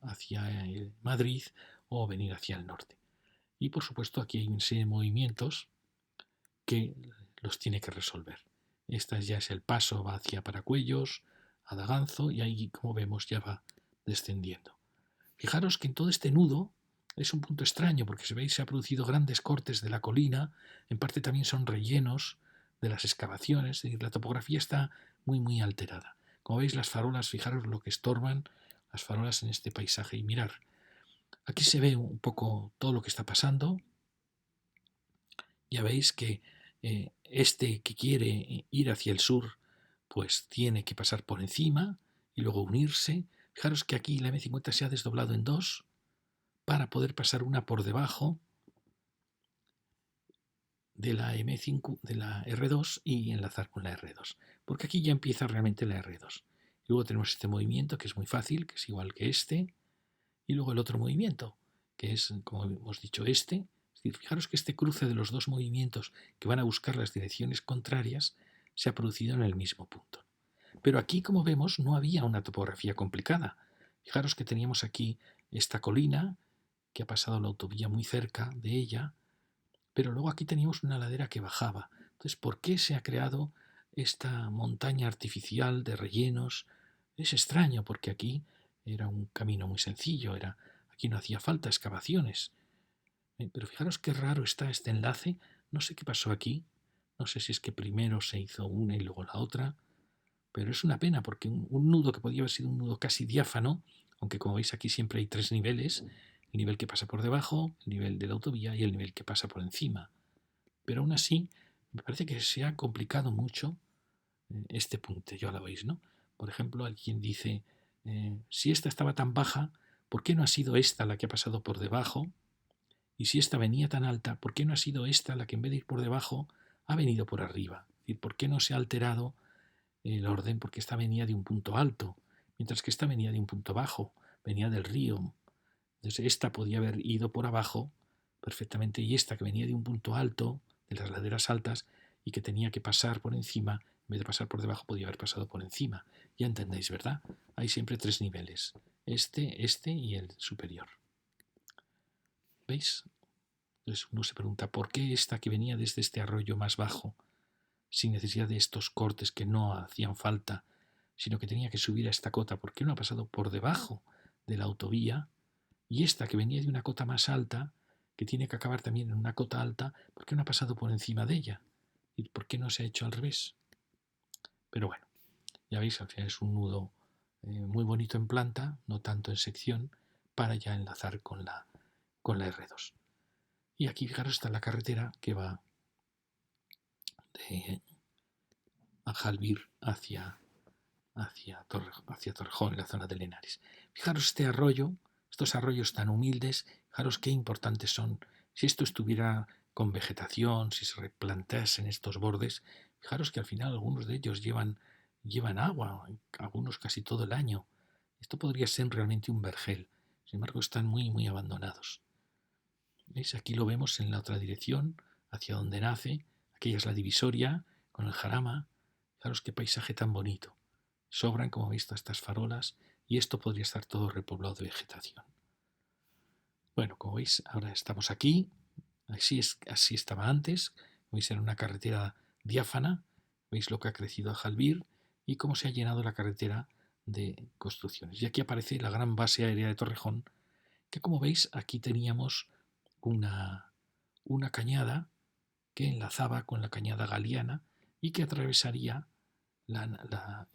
Madrid o venir hacia el norte. Y por supuesto aquí hay una serie de movimientos que los tiene que resolver. Esta ya es el paso, va hacia Paracuellos, a Daganzo y ahí, como vemos, ya va descendiendo. Fijaros que en todo este nudo es un punto extraño porque si veis se ha producido grandes cortes de la colina, en parte también son rellenos de las excavaciones, es decir, la topografía está muy alterada. Como veis las farolas, fijaros lo que estorban las farolas en este paisaje y mirar. Aquí se ve un poco todo lo que está pasando. Ya veis que este que quiere ir hacia el sur, pues tiene que pasar por encima y luego unirse. Fijaros que aquí la M50 se ha desdoblado en dos para poder pasar una por debajo de la M5, de la R2 y enlazar con la R2. Porque aquí ya empieza realmente la R2. Luego tenemos este movimiento que es muy fácil, que es igual que este, y luego el otro movimiento, que es, como hemos dicho, este. Es decir, fijaros que este cruce de los dos movimientos que van a buscar las direcciones contrarias se ha producido en el mismo punto. Pero aquí, como vemos, no había una topografía complicada. Fijaros que teníamos aquí esta colina, que ha pasado la autovía muy cerca de ella, pero luego aquí teníamos una ladera que bajaba. Entonces, ¿por qué se ha creado esta montaña artificial de rellenos? Es extraño, porque aquí era un camino muy sencillo, aquí no hacía falta excavaciones. Pero fijaros qué raro está este enlace. No sé qué pasó aquí. No sé si es que primero se hizo una y luego la otra. Pero es una pena porque un nudo que podía haber sido un nudo casi diáfano, aunque como veis aquí siempre hay tres niveles, el nivel que pasa por debajo, el nivel de la autovía y el nivel que pasa por encima. Pero aún así, me parece que se ha complicado mucho este punto, ya lo veis, ¿no? Por ejemplo, alguien dice, si esta estaba tan baja, ¿por qué no ha sido esta la que ha pasado por debajo? Y si esta venía tan alta, ¿por qué no ha sido esta la que en vez de ir por debajo ha venido por arriba? Es decir, ¿por qué no se ha alterado el orden? Porque esta venía de un punto alto, mientras que esta venía de un punto bajo, venía del río. Entonces esta podía haber ido por abajo perfectamente y esta que venía de un punto alto, de las laderas altas, y que tenía que pasar por encima, en vez de pasar por debajo, podía haber pasado por encima. Ya entendéis, ¿verdad? Hay siempre tres niveles, este y el superior. ¿Veis? Entonces uno se pregunta, ¿por qué esta que venía desde este arroyo más bajo, sin necesidad de estos cortes que no hacían falta, sino que tenía que subir a esta cota, ¿por qué no ha pasado por debajo de la autovía? Y esta que venía de una cota más alta, que tiene que acabar también en una cota alta, ¿por qué no ha pasado por encima de ella? ¿Y por qué no se ha hecho al revés? Pero bueno, ya veis, al final es un nudo muy bonito en planta, no tanto en sección, para ya enlazar con la R2. Y aquí, fijaros, está la carretera que va de Aljalbir hacia Torrejón, en la zona de Lenares. Fijaros este arroyo, estos arroyos tan humildes, fijaros qué importantes son. Si esto estuviera con vegetación, si se replantasen estos bordes, fijaros que al final algunos de ellos llevan agua, algunos casi todo el año. Esto podría ser realmente un vergel. Sin embargo, están muy, muy abandonados. ¿Veis? Aquí lo vemos en la otra dirección, hacia donde nace. Aquella es la divisoria, con el jarama. Fijaros qué paisaje tan bonito. Sobran, como veis, estas farolas y esto podría estar todo repoblado de vegetación. Bueno, como veis, ahora estamos aquí. Así estaba antes. Veis, era una carretera diáfana. Veis lo que ha crecido a Jalbir y cómo se ha llenado la carretera de construcciones. Y aquí aparece la gran base aérea de Torrejón, que como veis, aquí teníamos una cañada que enlazaba con la cañada galiana y que atravesaría la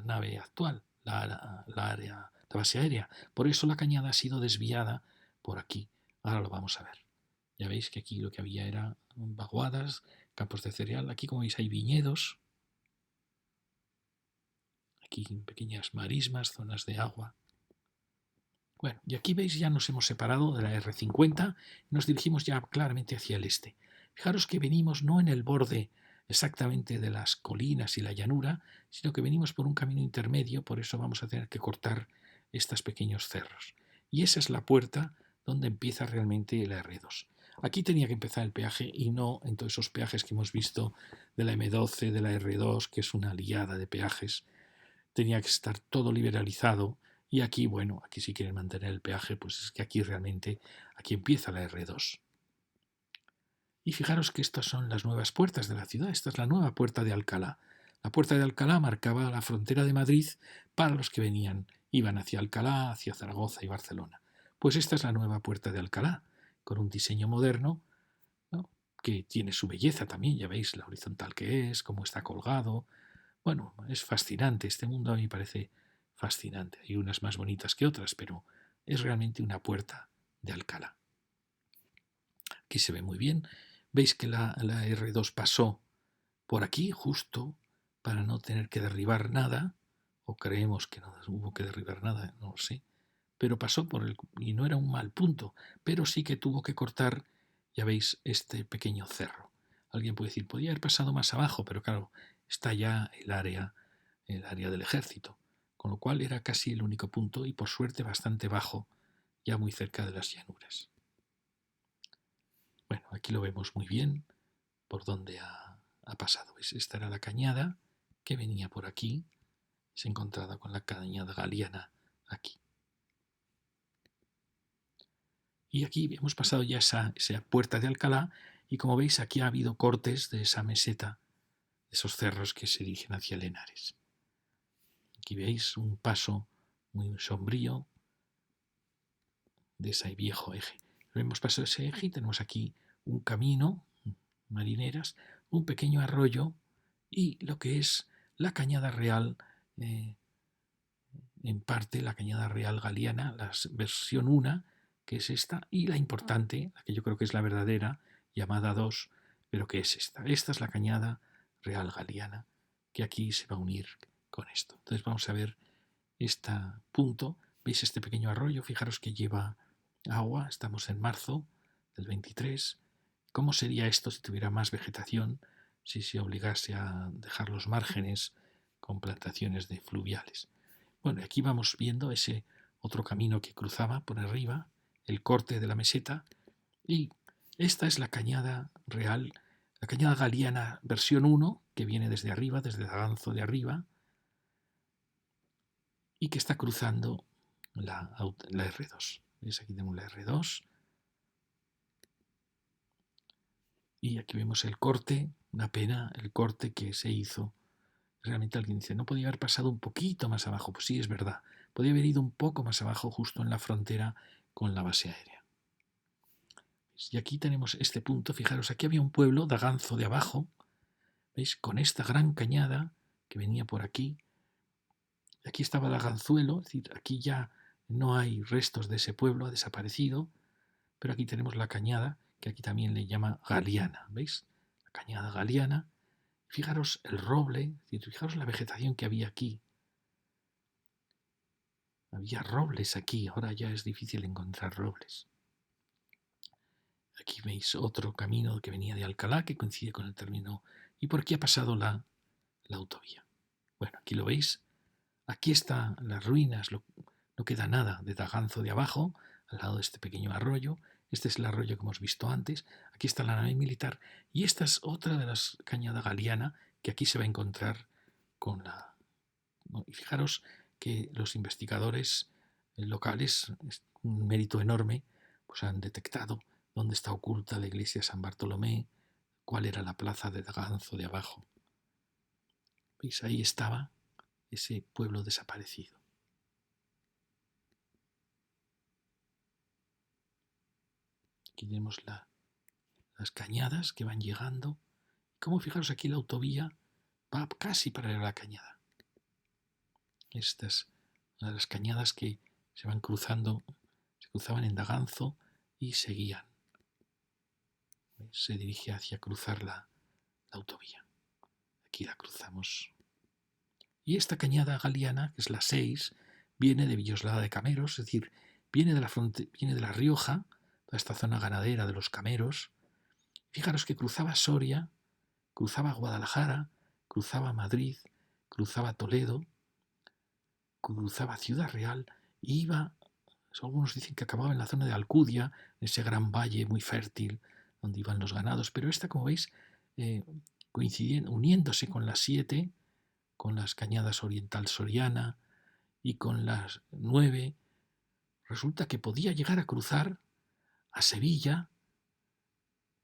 nave actual, la base aérea. Por eso la cañada ha sido desviada por aquí. Ahora lo vamos a ver. Ya veis que aquí lo que había era vaguadas, campos de cereal. Aquí, como veis, hay viñedos. Aquí pequeñas marismas, zonas de agua. Bueno, y aquí veis ya nos hemos separado de la R50 y nos dirigimos ya claramente hacia el este. Fijaros que venimos no en el borde exactamente de las colinas y la llanura, sino que venimos por un camino intermedio, por eso vamos a tener que cortar estos pequeños cerros. Y esa es la puerta donde empieza realmente la R2. Aquí tenía que empezar el peaje y no en todos esos peajes que hemos visto de la M12, de la R2, que es una liada de peajes. Tenía que estar todo liberalizado y aquí, bueno, aquí si quieren mantener el peaje, pues es que aquí realmente, aquí empieza la R2. Y fijaros que estas son las nuevas puertas de la ciudad. Esta es la nueva puerta de Alcalá. La puerta de Alcalá marcaba la frontera de Madrid para los que iban hacia Alcalá, hacia Zaragoza y Barcelona. Pues esta es la nueva puerta de Alcalá, con un diseño moderno, ¿no?, que tiene su belleza también. Ya veis la horizontal que es, cómo está colgado. Bueno, es fascinante. Este mundo a mí me parece fascinante. Hay unas más bonitas que otras, pero es realmente una puerta de Alcalá. Aquí se ve muy bien. Veis que la R2 pasó por aquí justo para no tener que derribar nada, o creemos que no hubo que derribar nada, no lo sé, pero pasó por el, y no era un mal punto, pero sí que tuvo que cortar, ya veis, este pequeño cerro. Alguien puede decir, podía haber pasado más abajo, pero claro, está ya el área del ejército, con lo cual era casi el único punto y por suerte bastante bajo, ya muy cerca de las llanuras. Bueno, aquí lo vemos muy bien por dónde ha pasado. ¿Ves? Esta era la cañada que venía por aquí, se encontraba con la cañada galiana aquí. Y aquí hemos pasado ya esa puerta de Alcalá y como veis aquí ha habido cortes de esa meseta, de esos cerros que se dirigen hacia Henares. Aquí veis un paso muy sombrío de ese viejo eje. Hemos pasado ese eje y tenemos aquí un camino, marineras, un pequeño arroyo y lo que es la cañada real, en parte la cañada real galiana, la versión 1, que es esta, y la importante, la que yo creo que es la verdadera, llamada 2, pero que es esta. Esta es la cañada real galiana, que aquí se va a unir con esto. Entonces vamos a ver este punto. ¿Veis este pequeño arroyo? Fijaros que lleva agua, estamos en marzo del 23. ¿Cómo sería esto si tuviera más vegetación, si se obligase a dejar los márgenes con plantaciones de fluviales? Bueno, aquí vamos viendo ese otro camino que cruzaba por arriba, el corte de la meseta, y esta es la cañada real, la cañada galiana versión 1, que viene desde arriba, desde Daganzo de arriba, y que está cruzando la R2. ¿Veis? Aquí tenemos la R2. Y aquí vemos el corte, una pena, el corte que se hizo. Realmente alguien dice, ¿no podía haber pasado un poquito más abajo? Pues sí, es verdad. Podía haber ido un poco más abajo, justo en la frontera con la base aérea. Y aquí tenemos este punto. Fijaros, aquí había un pueblo, Daganzo de abajo. ¿Veis? Con esta gran cañada que venía por aquí. Aquí estaba Daganzuelo, es decir, aquí ya no hay restos de ese pueblo, ha desaparecido. Pero aquí tenemos la cañada, que aquí también le llama galiana. ¿Veis? La cañada galiana. Fijaros el roble, es decir, fijaros la vegetación que había aquí. Había robles aquí, ahora ya es difícil encontrar robles. Aquí veis otro camino que venía de Alcalá, que coincide con el término. Y por aquí ha pasado la autovía. Bueno, aquí lo veis. Aquí están las ruinas, no queda nada de Daganzo de abajo, al lado de este pequeño arroyo. Este es el arroyo que hemos visto antes. Aquí está la nave militar. Y esta es otra de las cañada galiana que aquí se va a encontrar con la... Y fijaros que los investigadores locales, es un mérito enorme, pues han detectado dónde está oculta la iglesia de San Bartolomé, cuál era la plaza de Daganzo de abajo. ¿Veis? Ahí estaba ese pueblo desaparecido. Aquí tenemos las cañadas que van llegando. Como fijaros aquí la autovía va casi para la cañada. Estas las cañadas que se van cruzando, se cruzaban en Daganzo y seguían. Se dirige hacia cruzar la autovía. Aquí la cruzamos. Y esta cañada galiana, que es la 6, viene de Villoslada de Cameros, es decir, viene de la Rioja, toda esta zona ganadera de los cameros. Fijaros que cruzaba Soria, cruzaba Guadalajara, cruzaba Madrid, cruzaba Toledo, cruzaba Ciudad Real e iba, algunos dicen que acababa en la zona de Alcudia, en ese gran valle muy fértil donde iban los ganados, pero esta, como veis, uniéndose con las 7, con las cañadas Oriental Soriana y con las 9, resulta que podía llegar a cruzar a Sevilla,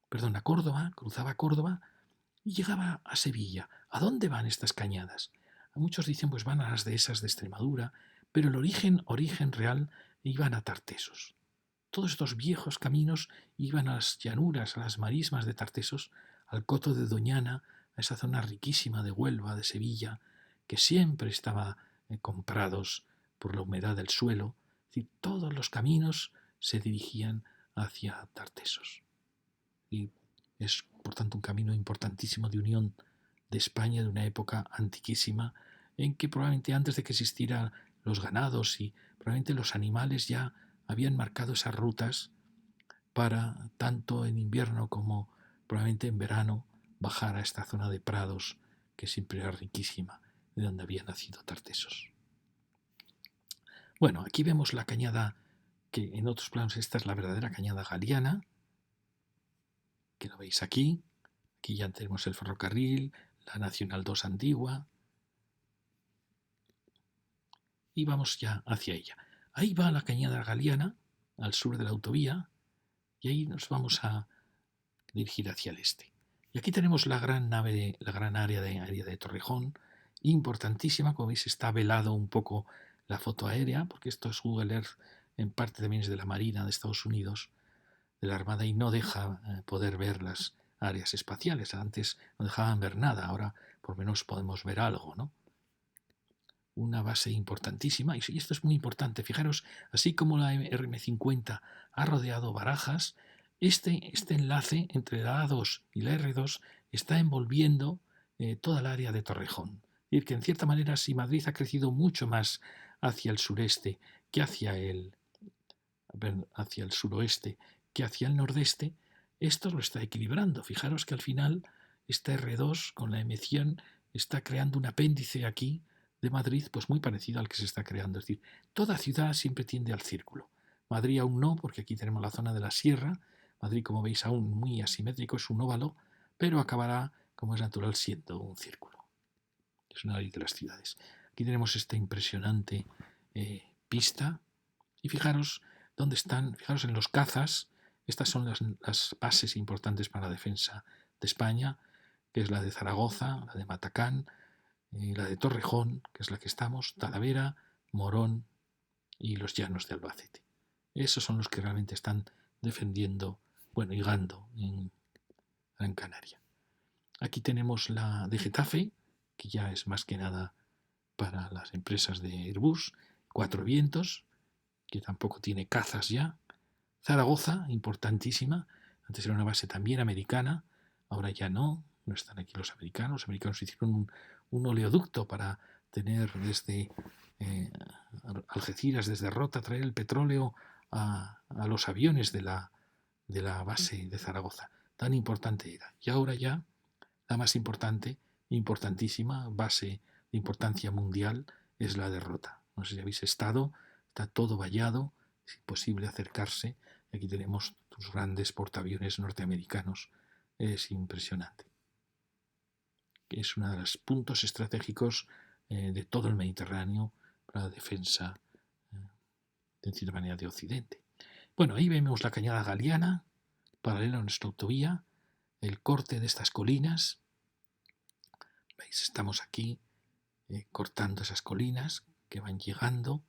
perdón, a Córdoba, cruzaba Córdoba y llegaba a Sevilla. ¿A dónde van estas cañadas? A muchos dicen pues van a las dehesas de Extremadura, pero el origen real iban a Tartesos. Todos estos viejos caminos iban a las llanuras, a las marismas de Tartesos, al coto de Doñana, a esa zona riquísima de Huelva, de Sevilla, que siempre estaba comprados por la humedad del suelo. Es decir, todos los caminos se dirigían hacia Tartesos. Y es, por tanto, un camino importantísimo de unión de España de una época antiquísima, en que probablemente antes de que existieran los ganados y probablemente los animales ya habían marcado esas rutas para, tanto en invierno como probablemente en verano, bajar a esta zona de prados que siempre era riquísima, de donde había nacido Tartesos. Bueno, aquí vemos la cañada, que en otros planos esta es la verdadera cañada galiana, que lo veis aquí. Aquí ya tenemos el ferrocarril, la Nacional 2 antigua, y vamos ya hacia ella. Ahí va la cañada galiana, al sur de la autovía, y ahí nos vamos a dirigir hacia el este. Y aquí tenemos la gran nave, la gran área de Torrejón, importantísima. Como veis, está velado un poco la foto aérea, porque esto es Google Earth, en parte también es de la Marina de Estados Unidos, de la Armada, y no deja poder ver las áreas espaciales. Antes no dejaban ver nada, ahora por lo menos podemos ver algo, ¿no? Una base importantísima, y esto es muy importante. Fijaros, así como la RM50 ha rodeado Barajas, este enlace entre la A2 y la R2 está envolviendo toda el área de Torrejón. Es decir, que en cierta manera, si Madrid ha crecido mucho más hacia el sureste que hacia el suroeste que hacia el nordeste, esto lo está equilibrando. Fijaros que al final esta R2 con la M100 está creando un apéndice aquí de Madrid, pues muy parecido al que se está creando. Es decir, toda ciudad siempre tiende al círculo. Madrid aún no, porque aquí tenemos la zona de la sierra. Madrid, como veis, aún muy asimétrico, es un óvalo, pero acabará, como es natural, siendo un círculo. Es una ley de las ciudades. Aquí tenemos esta impresionante pista, y fijaros dónde están, fijaros en los cazas. Estas son las bases importantes para la defensa de España, que es la de Zaragoza, la de Matacán, la de Torrejón, que es la que estamos, Talavera, Morón y los llanos de Albacete. Esos son los que realmente están defendiendo, bueno, y Gando en Gran Canaria. Aquí tenemos la de Getafe, que ya es más que nada para las empresas de Airbus, Cuatro Vientos, que tampoco tiene cazas ya. Zaragoza, importantísima, antes era una base también americana, ahora ya no están aquí los americanos. Los americanos hicieron un oleoducto para tener desde Algeciras, desde Rota, traer el petróleo a los aviones de la base de Zaragoza. Tan importante era. Y ahora ya la más importante, importantísima, base de importancia mundial, es la de Rota. No sé si habéis estado, está todo vallado, es imposible acercarse. Aquí tenemos tus grandes portaaviones norteamericanos. Es impresionante. Es uno de los puntos estratégicos de todo el Mediterráneo para la defensa, de cierta manera, de Occidente. Bueno, ahí vemos la cañada galiana, paralela a nuestra autovía, el corte de estas colinas. ¿Veis? Estamos aquí cortando esas colinas que van llegando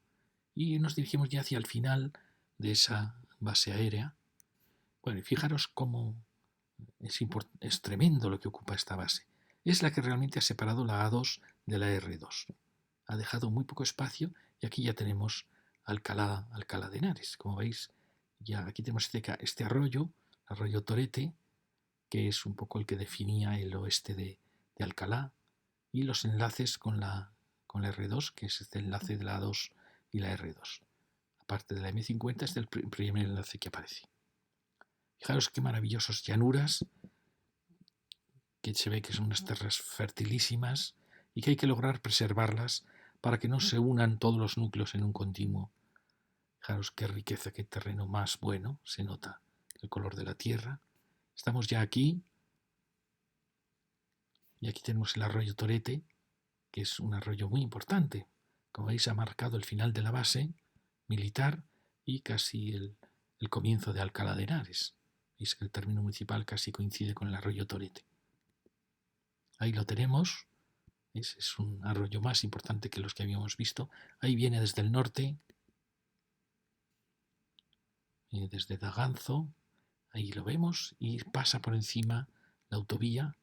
y nos dirigimos ya hacia el final de esa base aérea. Bueno, y fijaros cómo es tremendo lo que ocupa esta base. Es la que realmente ha separado la A2 de la R2. Ha dejado muy poco espacio y aquí ya tenemos Alcalá de Henares. Como veis, ya aquí tenemos este arroyo Torete, que es un poco el que definía el oeste de Alcalá, y los enlaces con la R2, que es este enlace de la A2 y la R2. Aparte de la M50, es el primer enlace que aparece. Fijaros qué maravillosas llanuras, que se ve que son unas tierras fertilísimas y que hay que lograr preservarlas para que no se unan todos los núcleos en un continuo. Fijaros qué riqueza, qué terreno más bueno, se nota el color de la tierra. Estamos ya aquí, y aquí tenemos el arroyo Torete, que es un arroyo muy importante. Como veis, ha marcado el final de la base militar y casi el comienzo de Alcalá de Henares. Veis que el término municipal casi coincide con el arroyo Torete. Ahí lo tenemos. Es un arroyo más importante que los que habíamos visto. Ahí viene desde el norte, desde Daganzo. Ahí lo vemos y pasa por encima la autovía.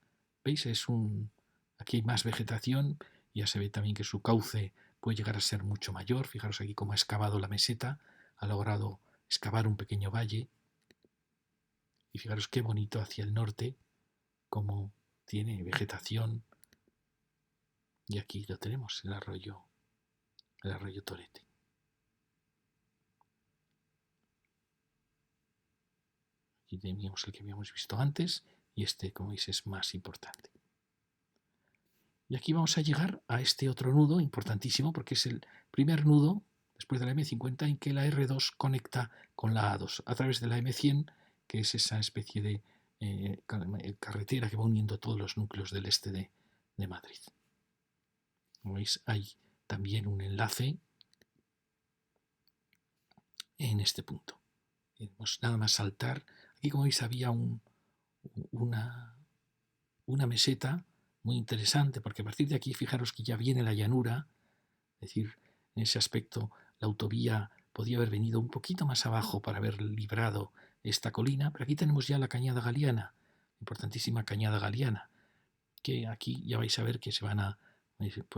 ¿Veis? Aquí hay más vegetación. Ya se ve también que su cauce puede llegar a ser mucho mayor. Fijaros aquí cómo ha excavado la meseta, ha logrado excavar un pequeño valle y fijaros qué bonito hacia el norte, como tiene vegetación. Y aquí lo tenemos, el arroyo Torete. Aquí teníamos el que habíamos visto antes y este, como veis, es más importante. Y aquí vamos a llegar a este otro nudo importantísimo porque es el primer nudo después de la M50 en que la R2 conecta con la A2 a través de la M100, que es esa especie de carretera que va uniendo todos los núcleos del este de Madrid. Como veis, hay también un enlace en este punto. Vamos nada más saltar. Aquí, como veis, había una meseta muy interesante, porque a partir de aquí, fijaros que ya viene la llanura, es decir, en ese aspecto la autovía podía haber venido un poquito más abajo para haber librado esta colina, pero aquí tenemos ya la Cañada Galiana, importantísima Cañada Galiana, que aquí ya vais a ver que se van a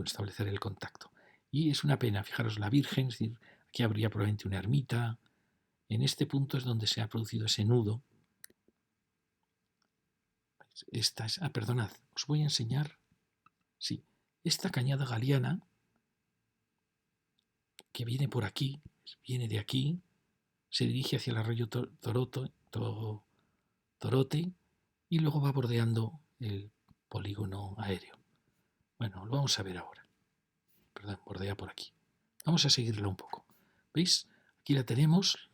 establecer el contacto. Y es una pena, fijaros, la Virgen, es decir, aquí habría probablemente una ermita. En este punto es donde se ha producido ese nudo. Perdonad, os voy a enseñar. Sí, esta Cañada Galiana, que viene por aquí, viene de aquí, se dirige hacia el arroyo Torote y luego va bordeando el polígono aéreo. Bueno, lo vamos a ver ahora. Perdón, bordea por aquí. Vamos a seguirla un poco. ¿Veis? Aquí la tenemos,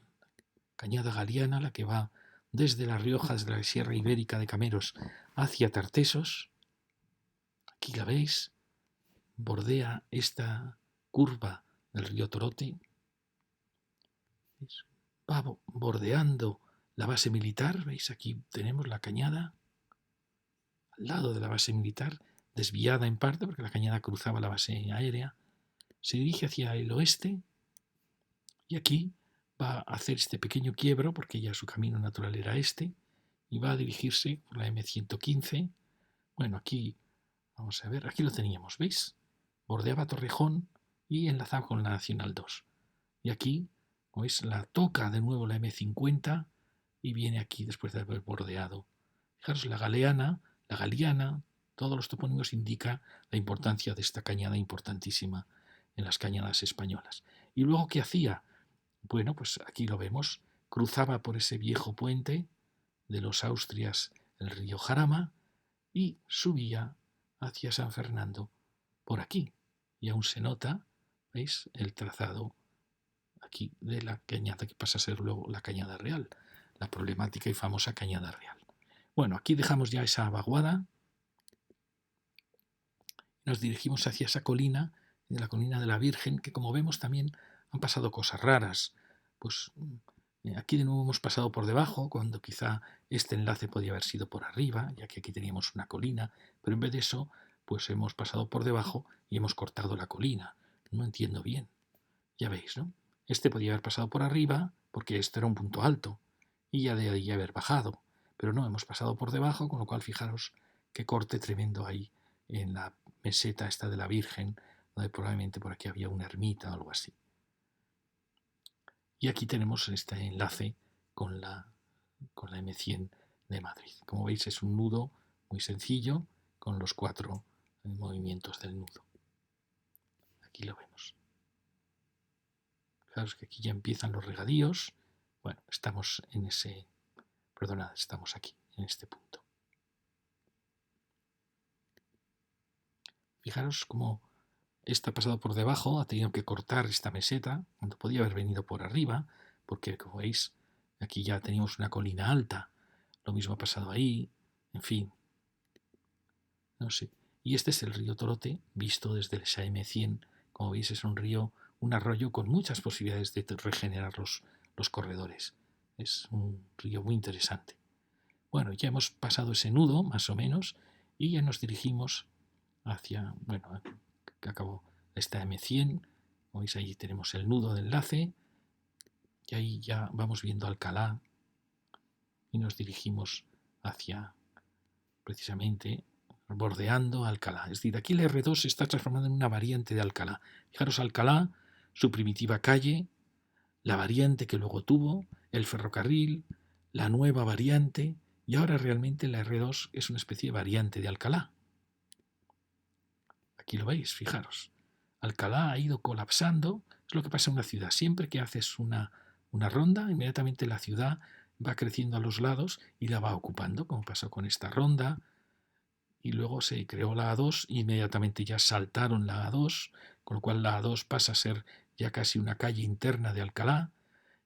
Cañada Galiana, la que va desde La Rioja, desde la Sierra Ibérica de Cameros hacia Tartesos. Aquí la veis, bordea esta curva del río Torote. ¿Veis? Va bordeando la base militar. ¿Veis? Aquí tenemos la cañada al lado de la base militar, desviada en parte porque la cañada cruzaba la base aérea. Se dirige hacia el oeste y aquí va a hacer este pequeño quiebro porque ya su camino natural era este y va a dirigirse por la M115. Bueno, aquí vamos a ver, aquí lo teníamos, ¿veis? Bordeaba Torrejón y enlazaba con la Nacional 2. Y aquí, como veis, la toca de nuevo la M50 y viene aquí después de haber bordeado. Fijaros, la Galiana, todos los topónimos indican la importancia de esta cañada importantísima en las cañadas españolas. ¿Y luego qué hacía? Bueno, pues aquí lo vemos. Cruzaba por ese viejo puente de los Austrias el río Jarama y subía hacia San Fernando por aquí. Y aún se nota, ¿veis?, el trazado aquí de la cañada que pasa a ser luego la Cañada Real, la problemática y famosa Cañada Real. Bueno, aquí dejamos ya esa vaguada. Nos dirigimos hacia esa colina, de la colina de la Virgen, que como vemos también han pasado cosas raras. Pues aquí de nuevo hemos pasado por debajo, cuando quizá este enlace podía haber sido por arriba, ya que aquí teníamos una colina, pero en vez de eso, pues hemos pasado por debajo y hemos cortado la colina. No entiendo bien. Ya veis, ¿no? Este podía haber pasado por arriba, porque este era un punto alto, y ya de ahí haber bajado. Pero no, hemos pasado por debajo, con lo cual fijaros qué corte tremendo hay en la meseta esta de la Virgen, donde probablemente por aquí había una ermita o algo así. Y aquí tenemos este enlace con la M100 de Madrid. Como veis, es un nudo muy sencillo con los 4 movimientos del nudo. Aquí lo vemos. Fijaros que aquí ya empiezan los regadíos. Bueno, estamos en ese... Perdonad, estamos aquí, en este punto. Fijaros cómo esta ha pasado por debajo, ha tenido que cortar esta meseta, cuando podía haber venido por arriba, porque como veis, aquí ya teníamos una colina alta. Lo mismo ha pasado ahí, en fin. No sé. Y este es el río Torote, visto desde el SM100. Como veis, es un río, un arroyo con muchas posibilidades de regenerar los corredores. Es un río muy interesante. Bueno, ya hemos pasado ese nudo, más o menos, y ya nos dirigimos hacia, bueno, que acabó esta M100. Como veis, ahí tenemos el nudo de enlace, y ahí ya vamos viendo Alcalá, y nos dirigimos hacia, precisamente, bordeando Alcalá. Es decir, aquí el R2 se está transformando en una variante de Alcalá. Fijaros, Alcalá, su primitiva calle, la variante que luego tuvo, el ferrocarril, la nueva variante, y ahora realmente la R2 es una especie de variante de Alcalá. Aquí lo veis, fijaros. Alcalá ha ido colapsando, es lo que pasa en una ciudad. Siempre que haces una ronda, inmediatamente la ciudad va creciendo a los lados y la va ocupando, como pasó con esta ronda, y luego se creó la A2, inmediatamente ya saltaron la A2, con lo cual la A2 pasa a ser ya casi una calle interna de Alcalá,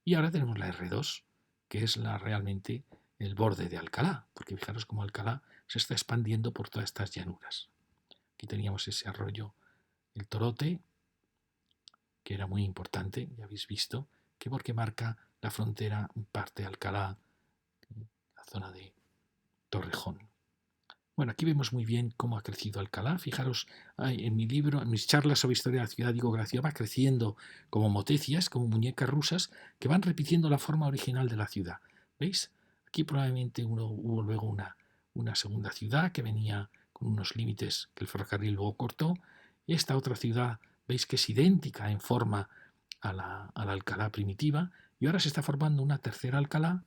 y ahora tenemos la R2, que es realmente el borde de Alcalá, porque fijaros cómo Alcalá se está expandiendo por todas estas llanuras. Aquí teníamos ese arroyo, el Torote, que era muy importante, ya habéis visto, que porque marca la frontera parte de Alcalá, la zona de Torrejón. Bueno, aquí vemos muy bien cómo ha crecido Alcalá. Fijaros, en mi libro, en mis charlas sobre historia de la ciudad, digo que la ciudad va creciendo como motecias, como muñecas rusas, que van repitiendo la forma original de la ciudad. ¿Veis? Aquí probablemente hubo luego una segunda ciudad que venía con unos límites que el ferrocarril luego cortó. Y esta otra ciudad, veis que es idéntica en forma a la Alcalá primitiva. Y ahora se está formando una tercera Alcalá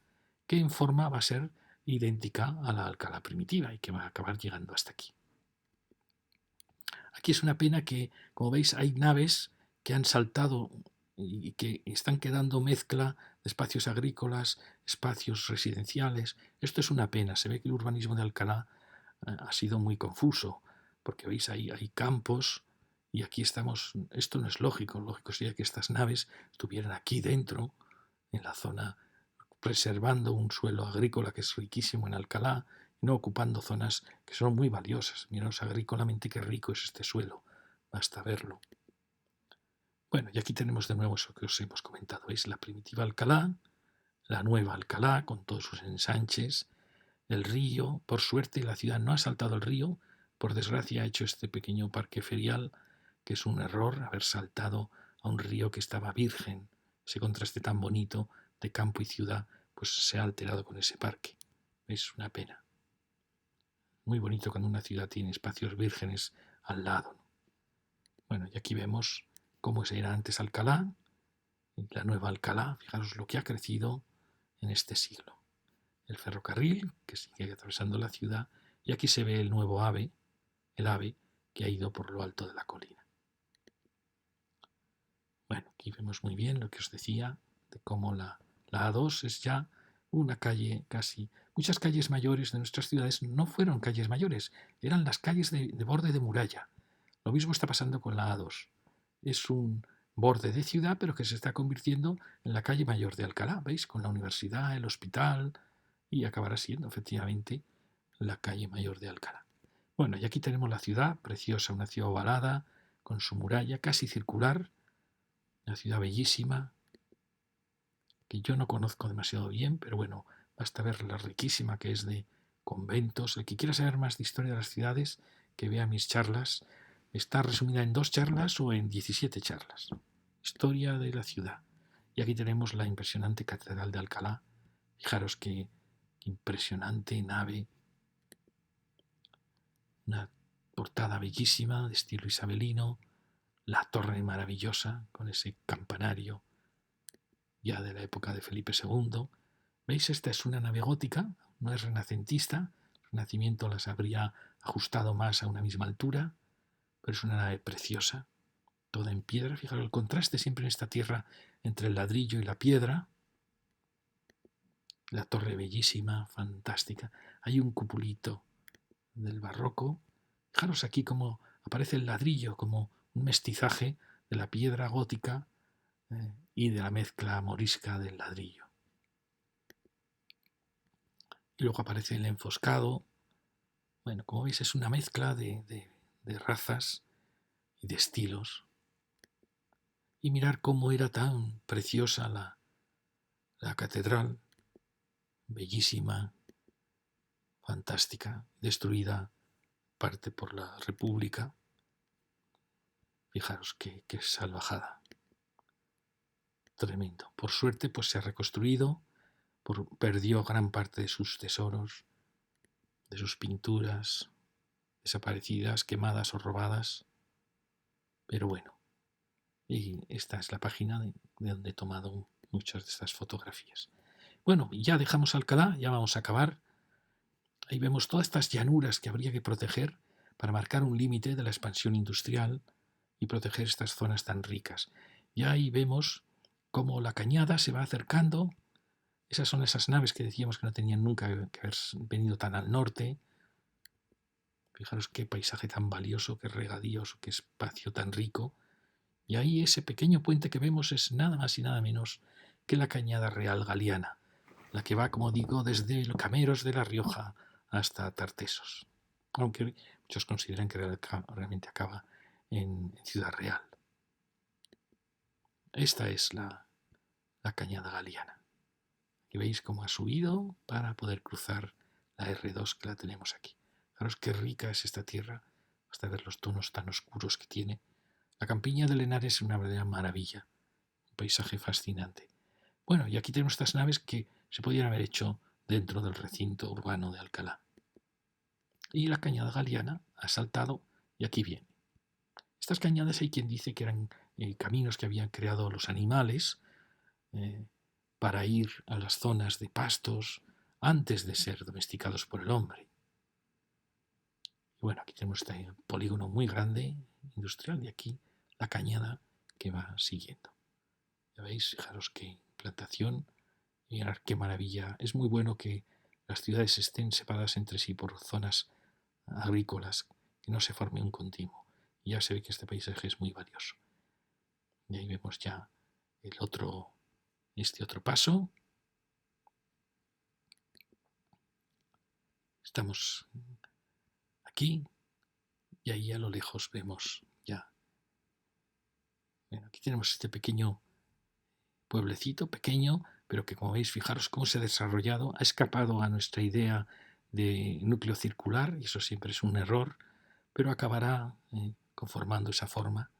que en forma va a ser idéntica a la Alcalá primitiva y que va a acabar llegando hasta aquí. Aquí es una pena que, como veis, hay naves que han saltado y que están quedando mezcla de espacios agrícolas, espacios residenciales. Esto es una pena. Se ve que el urbanismo de Alcalá ha sido muy confuso, porque veis, hay campos y aquí estamos. Esto no es lógico. Lógico sería que estas naves estuvieran aquí dentro, en la zona, preservando un suelo agrícola que es riquísimo en Alcalá, y no ocupando zonas que son muy valiosas. Miraos agrícolamente qué rico es este suelo, basta verlo. Bueno, y aquí tenemos de nuevo eso que os hemos comentado. ¿Veis? La primitiva Alcalá, la nueva Alcalá con todos sus ensanches, el río. Por suerte la ciudad no ha saltado el río, por desgracia ha hecho este pequeño parque ferial, que es un error haber saltado a un río que estaba virgen. Ese contraste tan bonito de campo y ciudad, pues se ha alterado con ese parque. Es una pena. Muy bonito cuando una ciudad tiene espacios vírgenes al lado, ¿no? Bueno, y aquí vemos cómo era antes Alcalá, la nueva Alcalá. Fijaros lo que ha crecido en este siglo. El ferrocarril, que sigue atravesando la ciudad, y aquí se ve el nuevo ave, el ave que ha ido por lo alto de la colina. Bueno, aquí vemos muy bien lo que os decía, de cómo la A2 es ya una calle casi. Muchas calles mayores de nuestras ciudades no fueron calles mayores, eran las calles de borde de muralla. Lo mismo está pasando con la A2. Es un borde de ciudad, pero que se está convirtiendo en la calle mayor de Alcalá, ¿veis? Con la universidad, el hospital, y acabará siendo efectivamente la calle mayor de Alcalá. Bueno, y aquí tenemos la ciudad, preciosa, una ciudad ovalada, con su muralla casi circular, una ciudad bellísima, que yo no conozco demasiado bien, pero bueno, basta ver la riquísima que es de conventos. El que quiera saber más de historia de las ciudades, que vea mis charlas. Está resumida en 2 charlas o en 17 charlas. Historia de la ciudad. Y aquí tenemos la impresionante Catedral de Alcalá. Fijaros qué impresionante nave. Una portada bellísima de estilo isabelino. La torre maravillosa con ese campanario ya de la época de Felipe II. ¿Veis? Esta es una nave gótica, no es renacentista. El Renacimiento las habría ajustado más a una misma altura, pero es una nave preciosa, toda en piedra. Fijaros el contraste siempre en esta tierra entre el ladrillo y la piedra. La torre bellísima, fantástica. Hay un cupulito del barroco. Fijaros aquí cómo aparece el ladrillo como un mestizaje de la piedra gótica y de la mezcla morisca del ladrillo. Y luego aparece el enfoscado. Bueno, como veis es una mezcla de razas y de estilos. Y mirar cómo era tan preciosa la catedral, bellísima, fantástica, destruida parte por la República. Fijaros qué salvajada. Tremendo. Por suerte pues se ha reconstruido, perdió gran parte de sus tesoros, de sus pinturas, desaparecidas, quemadas o robadas. Pero bueno, y esta es la página de donde he tomado muchas de estas fotografías. Bueno, ya dejamos Alcalá, ya vamos a acabar. Ahí vemos todas estas llanuras que habría que proteger para marcar un límite de la expansión industrial y proteger estas zonas tan ricas. Y ahí vemos cómo la cañada se va acercando. Esas son esas naves que decíamos que no tenían nunca que haber venido tan al norte. Fijaros qué paisaje tan valioso, qué regadíos, qué espacio tan rico. Y ahí ese pequeño puente que vemos es nada más y nada menos que la Cañada Real Galiana, la que va, como digo, desde los Cameros de La Rioja hasta Tartesos, aunque muchos consideran que realmente acaba en Ciudad Real. Esta es la Cañada Galiana. Y veis cómo ha subido para poder cruzar la R2 que la tenemos aquí. Fijaros qué rica es esta tierra, hasta ver los tonos tan oscuros que tiene. La campiña de Lenares es una verdadera maravilla, un paisaje fascinante. Bueno, y aquí tenemos estas naves que se podían haber hecho dentro del recinto urbano de Alcalá. Y la cañada galiana ha saltado y aquí viene. Estas cañadas hay quien dice que eran caminos que habían creado los animales para ir a las zonas de pastos antes de ser domesticados por el hombre. Y bueno, aquí tenemos este polígono muy grande, industrial, y aquí la cañada que va siguiendo. Ya veis, fijaros qué plantación, mirad qué maravilla. Es muy bueno que las ciudades estén separadas entre sí por zonas agrícolas, que no se forme un continuo. Y ya se ve que este paisaje es muy valioso. Y ahí vemos ya este otro paso. Estamos aquí y ahí a lo lejos vemos ya. Bueno, aquí tenemos este pequeño pueblecito, pequeño, pero que como veis, fijaros cómo se ha desarrollado, ha escapado a nuestra idea de núcleo circular, y eso siempre es un error, pero acabará conformando esa forma.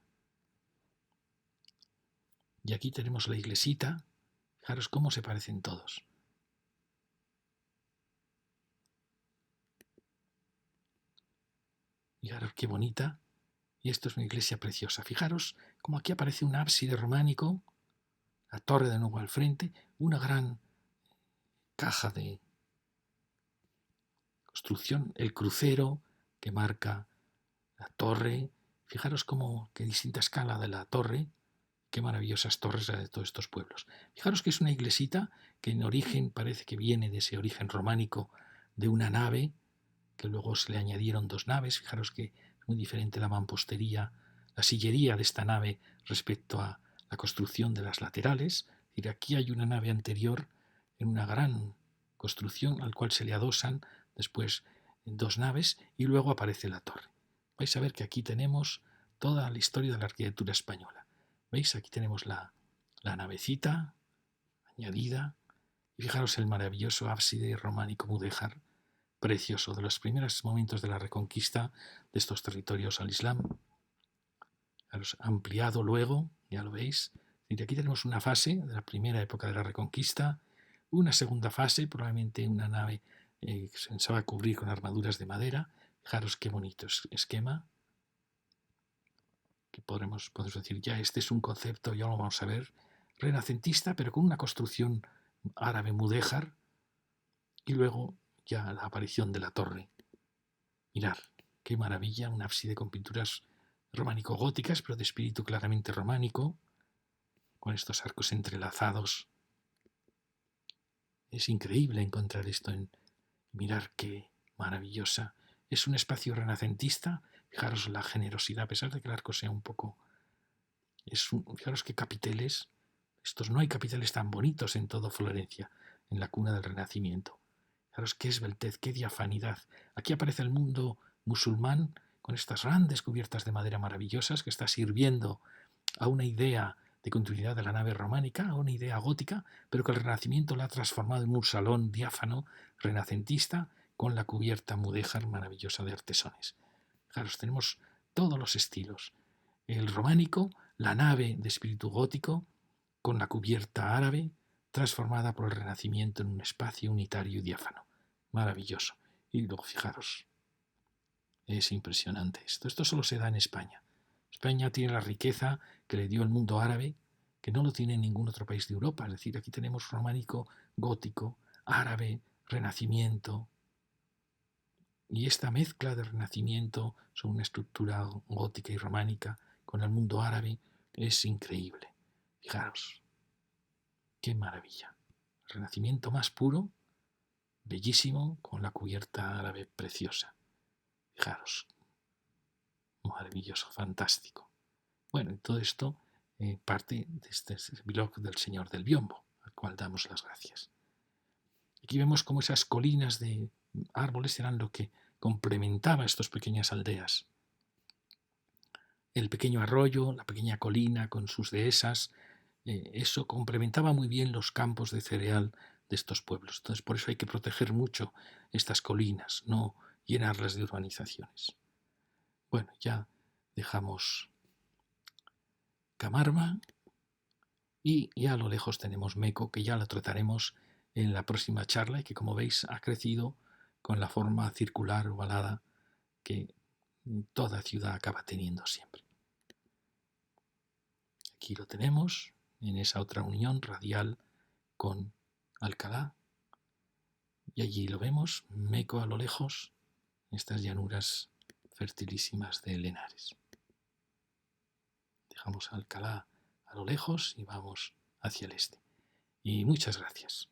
Y aquí tenemos la iglesita, fijaros cómo se parecen todos. Fijaros qué bonita, y esto es una iglesia preciosa. Fijaros cómo aquí aparece un ábside románico, la torre de nuevo al frente, una gran caja de construcción, el crucero que marca la torre. Fijaros cómo, qué distinta escala de la torre, qué maravillosas torres de todos estos pueblos. Fijaros que es una iglesita que en origen parece que viene de ese origen románico de una nave, que luego se le añadieron dos naves. Fijaros que es muy diferente la mampostería, la sillería de esta nave respecto a la construcción de las laterales. Es decir, aquí hay una nave anterior en una gran construcción al cual se le adosan después dos naves y luego aparece la torre. Vais a ver que aquí tenemos toda la historia de la arquitectura española. ¿Veis? Aquí tenemos la navecita añadida. Y fijaros el maravilloso ábside románico mudéjar, precioso, de los primeros momentos de la reconquista de estos territorios al Islam. Fijaros, ampliado luego, ya lo veis. Y aquí tenemos una fase de la primera época de la reconquista, una segunda fase, probablemente una nave que se pensaba cubrir con armaduras de madera. Fijaros qué bonito esquema. Que podemos decir, ya este es un concepto, ya lo vamos a ver, renacentista, pero con una construcción árabe mudéjar, y luego ya la aparición de la torre. Mirad, qué maravilla, un ábside con pinturas románico-góticas, pero de espíritu claramente románico, con estos arcos entrelazados. Es increíble encontrar esto en mirar qué maravillosa. Es un espacio renacentista. Fijaros la generosidad, a pesar de que el arco sea un poco... fijaros qué capiteles. No hay capiteles tan bonitos en todo Florencia, en la cuna del Renacimiento. Fijaros qué esbeltez, qué diafanidad. Aquí aparece el mundo musulmán con estas grandes cubiertas de madera maravillosas que está sirviendo a una idea de continuidad de la nave románica, a una idea gótica, pero que el Renacimiento la ha transformado en un salón diáfano renacentista con la cubierta mudéjar maravillosa de artesones. Fijaros, tenemos todos los estilos. El románico, la nave de espíritu gótico, con la cubierta árabe, transformada por el Renacimiento en un espacio unitario y diáfano. Maravilloso. Y luego, fijaros, es impresionante esto. Esto solo se da en España. España tiene la riqueza que le dio el mundo árabe, que no lo tiene ningún otro país de Europa. Es decir, aquí tenemos románico, gótico, árabe, renacimiento. Y esta mezcla de renacimiento sobre una estructura gótica y románica con el mundo árabe es increíble. Fijaros, qué maravilla. El renacimiento más puro, bellísimo, con la cubierta árabe preciosa. Fijaros, maravilloso, fantástico. Bueno, y todo esto parte de este blog del Señor del Biombo, al cual damos las gracias. Aquí vemos cómo esas colinas de árboles eran lo que complementaba estas pequeñas aldeas. El pequeño arroyo, la pequeña colina con sus dehesas, eso complementaba muy bien los campos de cereal de estos pueblos. Entonces, por eso hay que proteger mucho estas colinas, no llenarlas de urbanizaciones. Bueno, ya dejamos Camarma y ya a lo lejos tenemos Meco, que ya la trataremos en la próxima charla y que, como veis, ha crecido con la forma circular ovalada que toda ciudad acaba teniendo siempre. Aquí lo tenemos en esa otra unión radial con Alcalá y allí lo vemos, Meco a lo lejos, estas llanuras fertilísimas de Henares. Dejamos Alcalá a lo lejos y vamos hacia el este. Y muchas gracias.